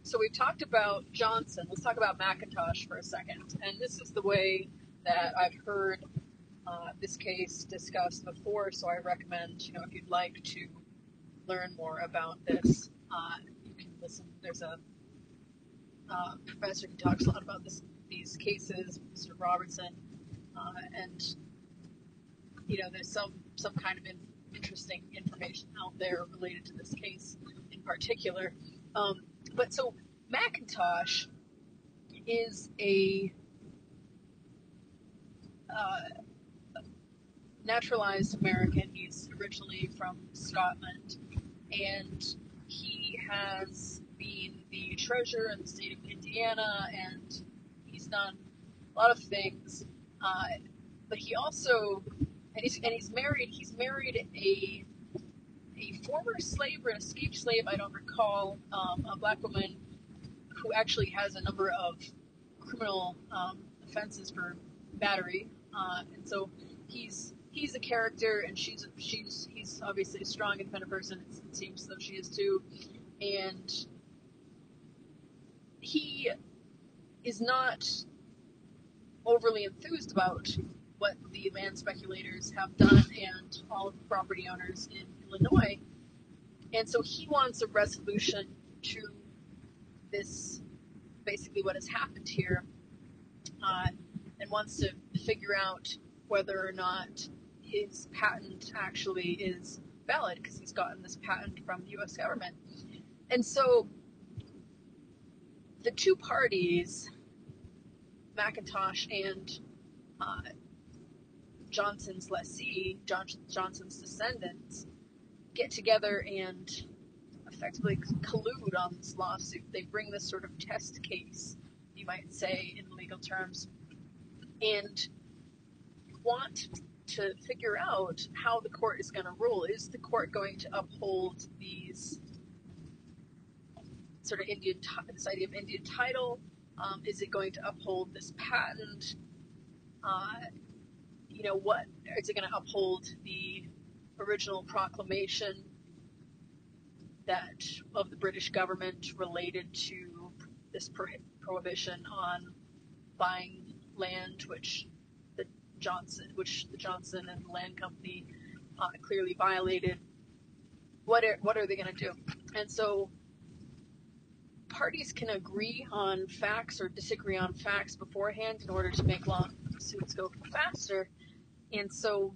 S2: So we've talked about Johnson. Let's talk about Macintosh for a second. And this is the way that I've heard this case discussed before, so I recommend, if you'd like to learn more about this, you can listen. There's a professor who talks a lot about these cases, Mr. Robertson, and there's some kind of interesting information out there related to this case in particular. But so Macintosh is a naturalized American. He's originally from Scotland, and he has been the treasurer in the state of Indiana, and he's done a lot of things. But he also, and he's married. He's married a former slave or an escaped slave, I don't recall, a black woman who actually has a number of criminal offenses for battery, and so he's a character, and he's obviously a strong, independent person. It seems though she is too, and he is not overly enthused about what the land speculators have done and all of the property owners in Illinois. And so he wants a resolution to this, basically what has happened here, and wants to figure out whether or not his patent actually is valid, because he's gotten this patent from the U.S. government. And so the two parties, Macintosh and Johnson's lessee, Johnson's descendants, get together and effectively collude on this lawsuit. They bring this sort of test case, you might say, in legal terms, and want to figure out how the court is going to rule. Is the court going to uphold these sort of this idea of Indian title? Is it going to uphold this patent? What is it going to uphold the original proclamation that of the British government related to this prohibition on buying land, which the Johnson and the land company clearly violated? What are they going to do? And so parties can agree on facts or disagree on facts beforehand in order to make lawsuits go faster. And so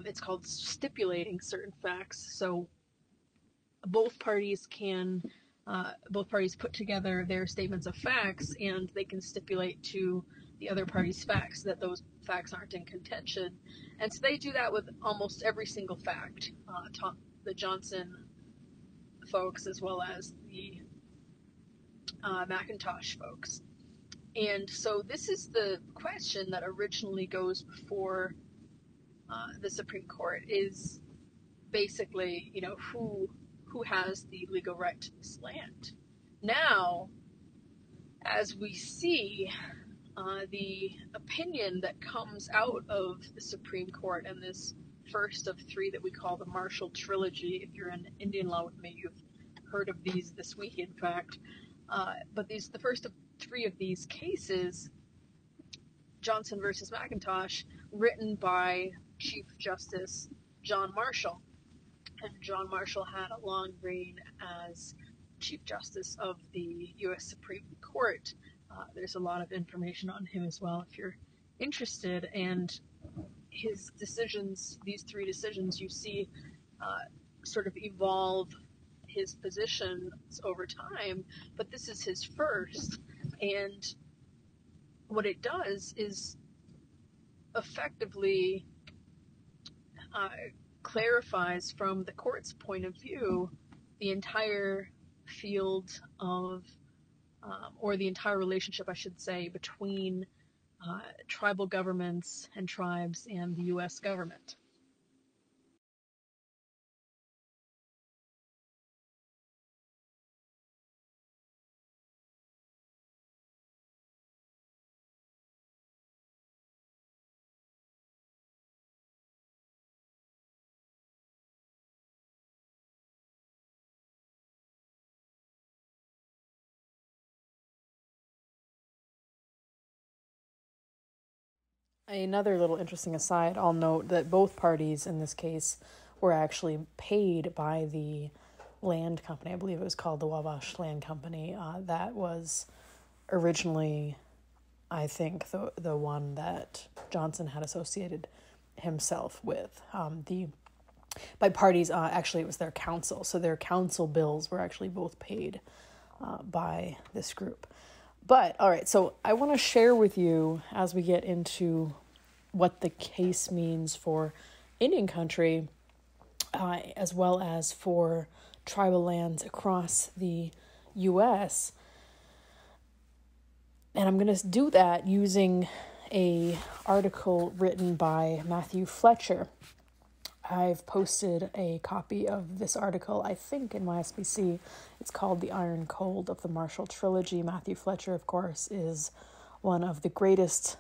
S2: it's called stipulating certain facts. So both parties put together their statements of facts, and they can stipulate to the other party's facts that those facts aren't in contention. And so they do that with almost every single fact, the Johnson folks as well as the Macintosh folks. And so this is the question that originally goes before the Supreme Court, is basically, who has the legal right to this land. Now, as we see, the opinion that comes out of the Supreme Court, and this first of three that we call the Marshall Trilogy, if you're in Indian law with me, you've heard of these this week, in fact. But the first of three of these cases, Johnson versus Macintosh, written by Chief Justice John Marshall. And John Marshall had a long reign as Chief Justice of the U.S. Supreme Court. There's a lot of information on him as well if you're interested. And his decisions, these three decisions, you see sort of evolve his positions over time, but this is his first. And what it does is effectively clarifies from the court's point of view the entire field of, or the entire relationship, I should say, between tribal governments and tribes and the U.S. government. Another little interesting aside, I'll note that both parties in this case were actually paid by the land company. I believe it was called the Wabash Land Company. That was originally, I think, the one that Johnson had associated himself with. By parties, actually it was their counsel. So their counsel bills were actually both paid by this group. But, all right, so I want to share with you, as we get into what the case means for Indian country, as well as for tribal lands across the U.S., and I'm going to do that using an article written by Matthew Fletcher. I've posted a copy of this article, I think, in my SBC. It's called The Iron Cold of the Marshall Trilogy. Matthew Fletcher, of course, is one of the greatest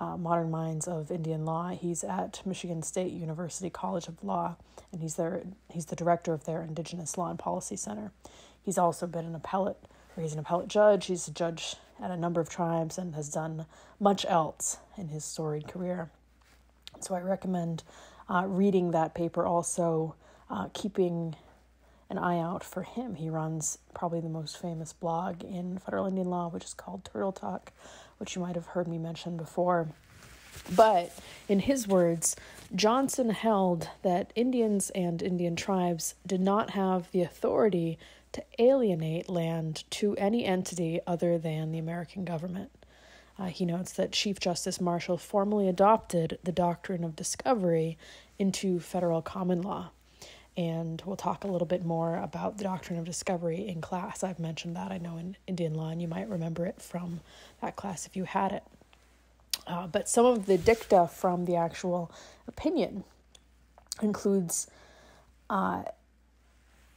S2: modern minds of Indian law. He's at Michigan State University College of Law, and he's the director of their Indigenous Law and Policy Center. He's also been an appellate
S1: He's an appellate judge. He's a judge at a number of tribes and has done much else in his storied career. So I recommend reading that paper, also keeping an eye out for him. He runs probably the most famous blog in federal Indian law, which is called Turtle Talk, which you might have heard me mention before. But in his words, Johnson held that Indians and Indian tribes did not have the authority to alienate land to any entity other than the American government. He notes that Chief Justice Marshall formally adopted the Doctrine of Discovery into federal common law. And we'll talk a little bit more about the Doctrine of Discovery in class. I've mentioned that, I know, in Indian law, and you might remember it from that class if you had it. But some of the dicta from the actual opinion includes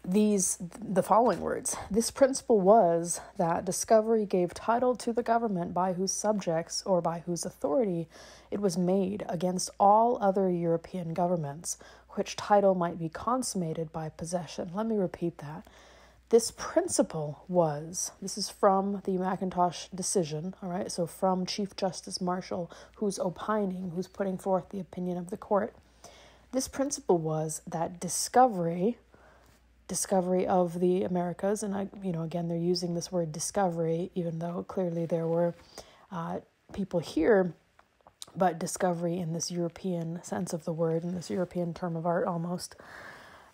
S1: the following words. This principle was that discovery gave title to the government by whose subjects or by whose authority it was made against all other European governments, which title might be consummated by possession. Let me repeat that. This principle was, this is from the Macintosh decision, all right, so from Chief Justice Marshall, who's opining, who's putting forth the opinion of the court. This principle was that discovery of the Americas, and again, they're using this word discovery, even though clearly there were people here, but discovery in this European sense of the word, in this European term of art almost.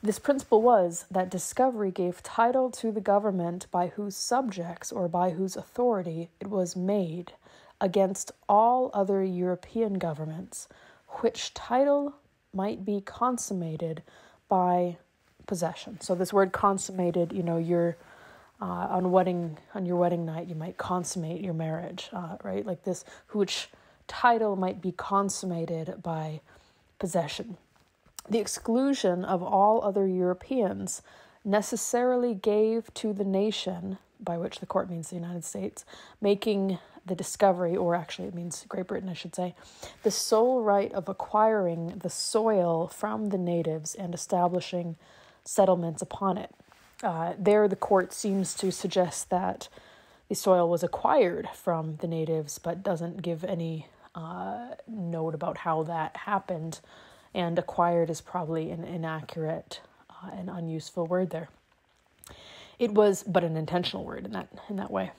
S1: This principle was that discovery gave title to the government by whose subjects or by whose authority it was made against all other European governments, which title might be consummated by possession. So this word consummated, you're on your wedding night, you might consummate your marriage, right? Like this, which title might be consummated by possession. The exclusion of all other Europeans necessarily gave to the nation, by which the court means the United States, making the discovery, or actually it means Great Britain, I should say, the sole right of acquiring the soil from the natives and establishing settlements upon it. There, the court seems to suggest that the soil was acquired from the natives, but doesn't give any note about how that happened. And acquired is probably an inaccurate and unuseful word there. It was, but an intentional word in that way.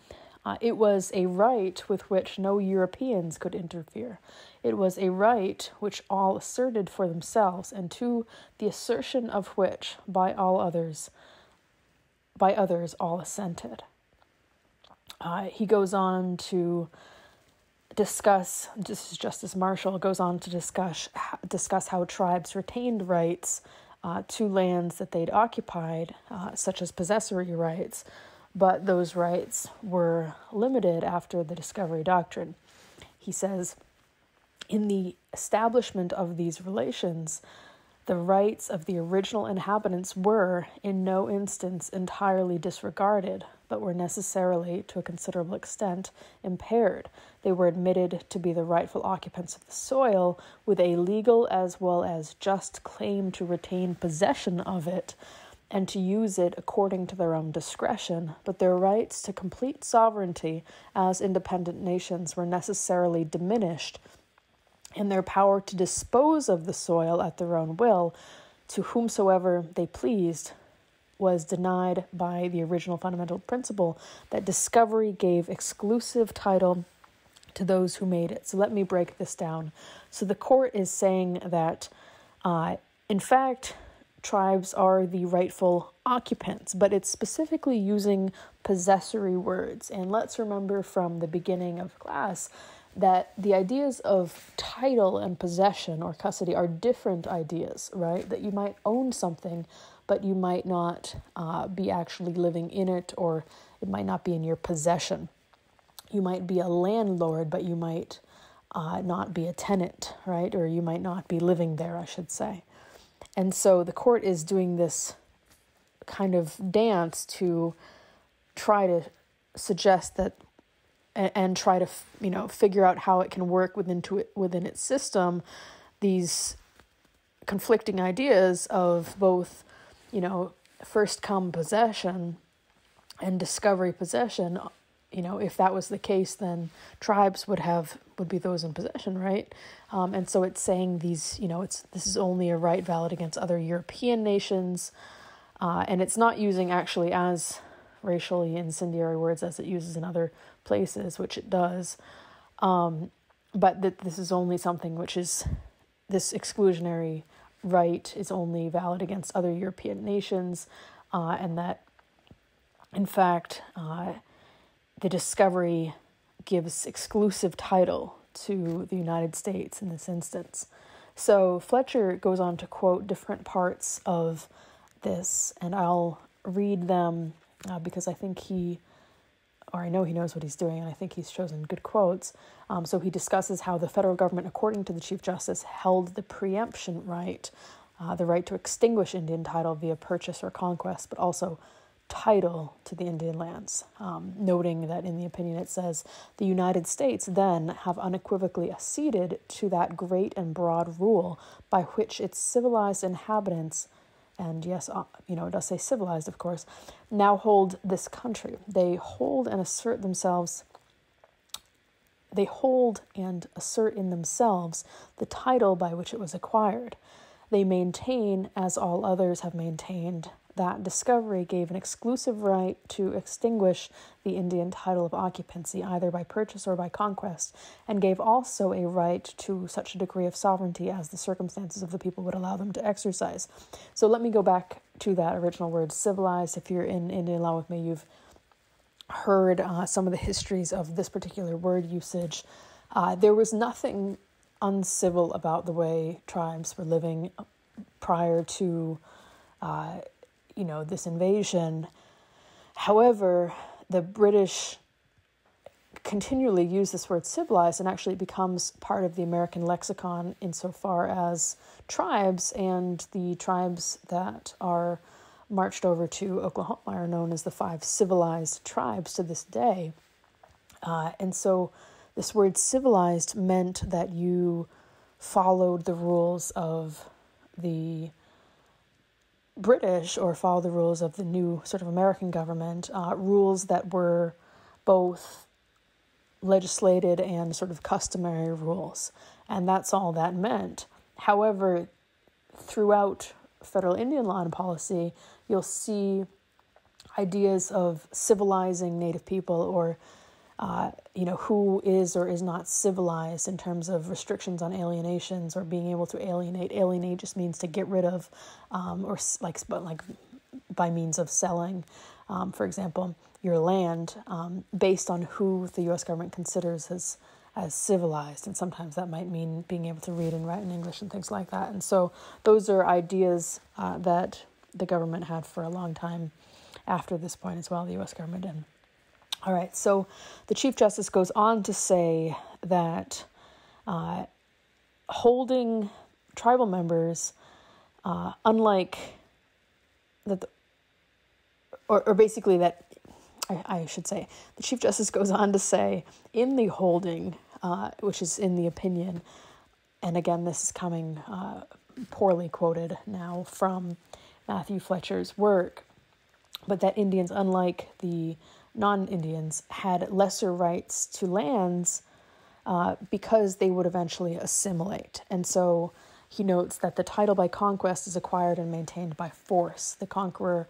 S1: It was a right with which no Europeans could interfere. It was a right which all asserted for themselves, and to the assertion of which by others all assented. He goes on to discuss, Justice Marshall goes on to discuss how tribes retained rights to lands that they'd occupied, such as possessory rights, but those rights were limited after the Discovery Doctrine. He says, in the establishment of these relations, the rights of the original inhabitants were, in no instance, entirely disregarded, but were necessarily, to a considerable extent, impaired. They were admitted to be the rightful occupants of the soil, with a legal as well as just claim to retain possession of it, and to use it according to their own discretion, but their rights to complete sovereignty as independent nations were necessarily diminished, and their power to dispose of the soil at their own will, to whomsoever they pleased, was denied by the original fundamental principle that discovery gave exclusive title to those who made it. So let me break this down. So the court is saying that, in fact, tribes are the rightful occupants, but it's specifically using possessory words. And let's remember from the beginning of class that the ideas of title and possession or custody are different ideas, right? That you might own something, but you might not be actually living in it, or it might not be in your possession. You might be a landlord, but you might not be a tenant, right? Or you might not be living there, I should say. And so the court is doing this kind of dance to try to suggest that and try to, figure out how it can work within its system, these conflicting ideas of both, first come possession and discovery possession, if that was the case, then tribes would be those in possession, right? And so it's saying this is only a right valid against other European nations, and it's not using actually as racially incendiary words as it uses in other places, which it does, but that this is only something which is, this exclusionary right is only valid against other European nations, and that, in fact, the discovery gives exclusive title to the United States in this instance. So Fletcher goes on to quote different parts of this, and I'll read them because I know he knows what he's doing, and I think he's chosen good quotes. So he discusses how the federal government, according to the Chief Justice, held the preemption right, the right to extinguish Indian title via purchase or conquest, but also title to the Indian lands, noting that in the opinion it says, the United States then have unequivocally acceded to that great and broad rule by which its civilized inhabitants, and yes, it does say civilized, of course, now hold this country. They hold and assert in themselves the title by which it was acquired. They maintain, as all others have maintained, that discovery gave an exclusive right to extinguish the Indian title of occupancy, either by purchase or by conquest, and gave also a right to such a degree of sovereignty as the circumstances of the people would allow them to exercise. So let me go back to that original word, civilized. If you're in Indian law with me, you've heard some of the histories of this particular word usage. There was nothing uncivil about the way tribes were living prior to this invasion. However, the British continually use this word civilized, and actually it becomes part of the American lexicon insofar as tribes, and the tribes that are marched over to Oklahoma are known as the 5 civilized tribes to this day. And so this word civilized meant that you followed the rules of the British or follow the rules of the new sort of American government, rules that were both legislated and sort of customary rules. And that's all that meant. However, throughout federal Indian law and policy, you'll see ideas of civilizing Native people, or who is or is not civilized in terms of restrictions on alienations or being able to alienate. Alienate just means to get rid of, or by means of selling, for example, your land, based on who the U.S. government considers as civilized. And sometimes that might mean being able to read and write in English and things like that. And so those are ideas that the government had for a long time after this point as well, the U.S. government did. All right, so the Chief Justice goes on to say that holding tribal members, unlike that, or basically that, I should say, the Chief Justice goes on to say in the holding, which is in the opinion, and again, this is coming poorly quoted now from Matthew Fletcher's work, but that Indians, unlike the non-Indians, had lesser rights to lands because they would eventually assimilate. And so he notes that the title by conquest is acquired and maintained by force. The conqueror,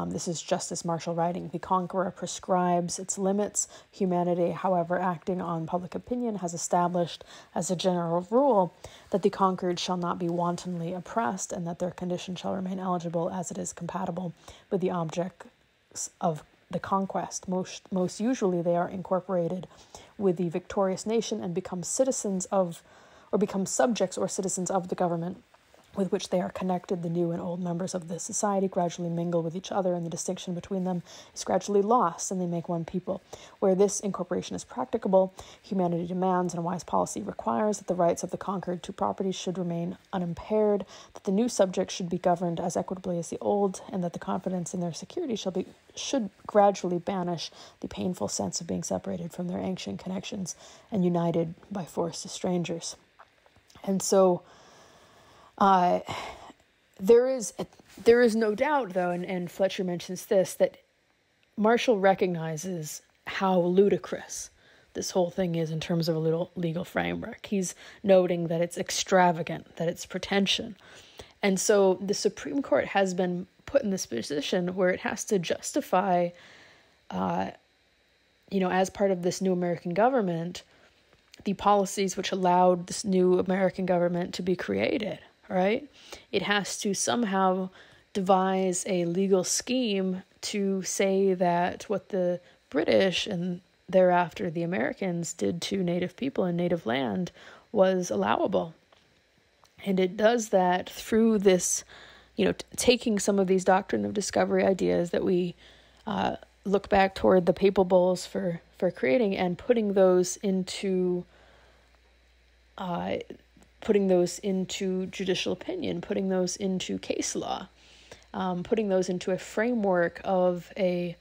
S1: this is Justice Marshall writing, the conqueror prescribes its limits. Humanity, however, acting on public opinion, has established as a general rule that the conquered shall not be wantonly oppressed, and that their condition shall remain eligible as it is compatible with the objects of the conquest. Most usually they are incorporated with the victorious nation and become citizens of, or become subjects or citizens of the government with which they are connected. The new and old members of the society gradually mingle with each other, and the distinction between them is gradually lost, and they make one people. Where this incorporation is practicable, humanity demands, and a wise policy requires, that the rights of the conquered to property should remain unimpaired, that the new subjects should be governed as equitably as the old, and that the confidence in their security should gradually banish the painful sense of being separated from their ancient connections and united by force to strangers. And so there is no doubt, though, and Fletcher mentions this, that Marshall recognizes how ludicrous this whole thing is in terms of a legal framework. He's noting that it's extravagant, that it's pretension. And so the Supreme Court has been put in this position where it has to justify, as part of this new American government, the policies which allowed this new American government to be created, right? It has to somehow devise a legal scheme to say that what the British and thereafter the Americans did to Native people in native land was allowable. And it does that through this, taking some of these Doctrine of Discovery ideas that we look back toward the papal bulls for creating, and putting those into judicial opinion, putting those into case law, putting those into a framework of a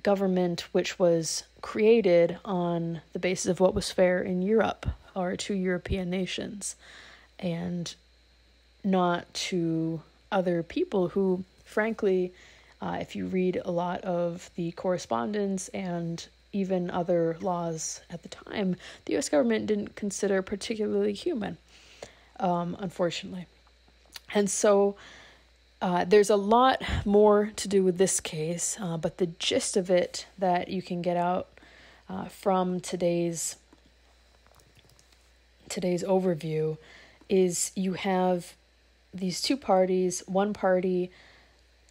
S1: government which was created on the basis of what was fair in Europe, or to European nations, and not to other people who, frankly, if you read a lot of the correspondence and even other laws at the time, the U.S. government didn't consider particularly human, unfortunately. And so there's a lot more to do with this case, but the gist of it that you can get out from today's overview is you have these two parties. One party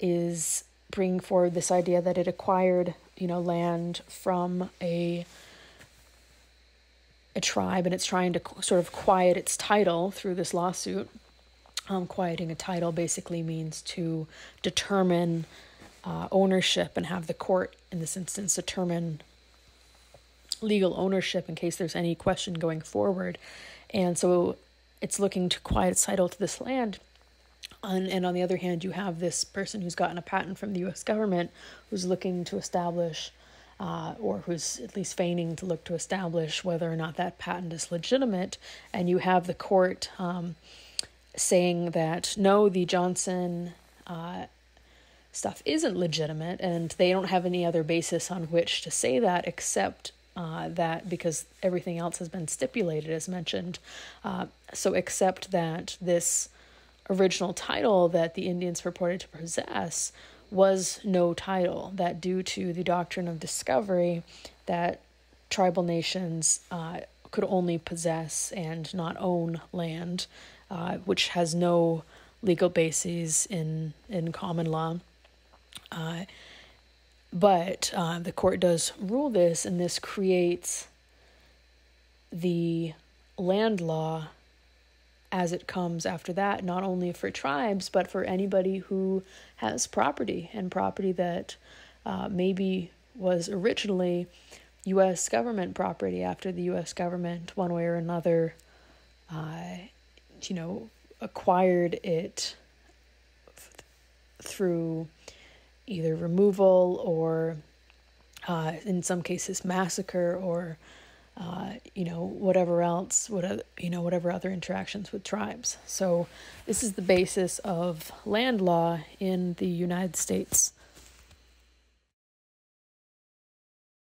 S1: is bringing forward this idea that it acquired, land from a tribe, and it's trying to sort of quiet its title through this lawsuit. Quieting a title basically means to determine ownership and have the court, in this instance, determine legal ownership in case there's any question going forward. And so it's looking to quiet its title to this land. And on the other hand, you have this person who's gotten a patent from the U.S. government who's looking to establish, or who's at least feigning to look to establish whether or not that patent is legitimate. And you have the court saying that, no, the Johnson stuff isn't legitimate, and they don't have any other basis on which to say that except that because everything else has been stipulated, as mentioned. So except that this original title that the Indians purported to possess was no title, that due to the Doctrine of Discovery, that tribal nations could only possess and not own land, which has no legal bases in common law. But the court does rule this, and this creates the land law as it comes after that, not only for tribes, but for anybody who has property, and property that maybe was originally U.S. government property after the U.S. government, one way or another, acquired it through either removal or, in some cases, massacre, or whatever else, whatever other interactions with tribes. So this is the basis of land law in the United States.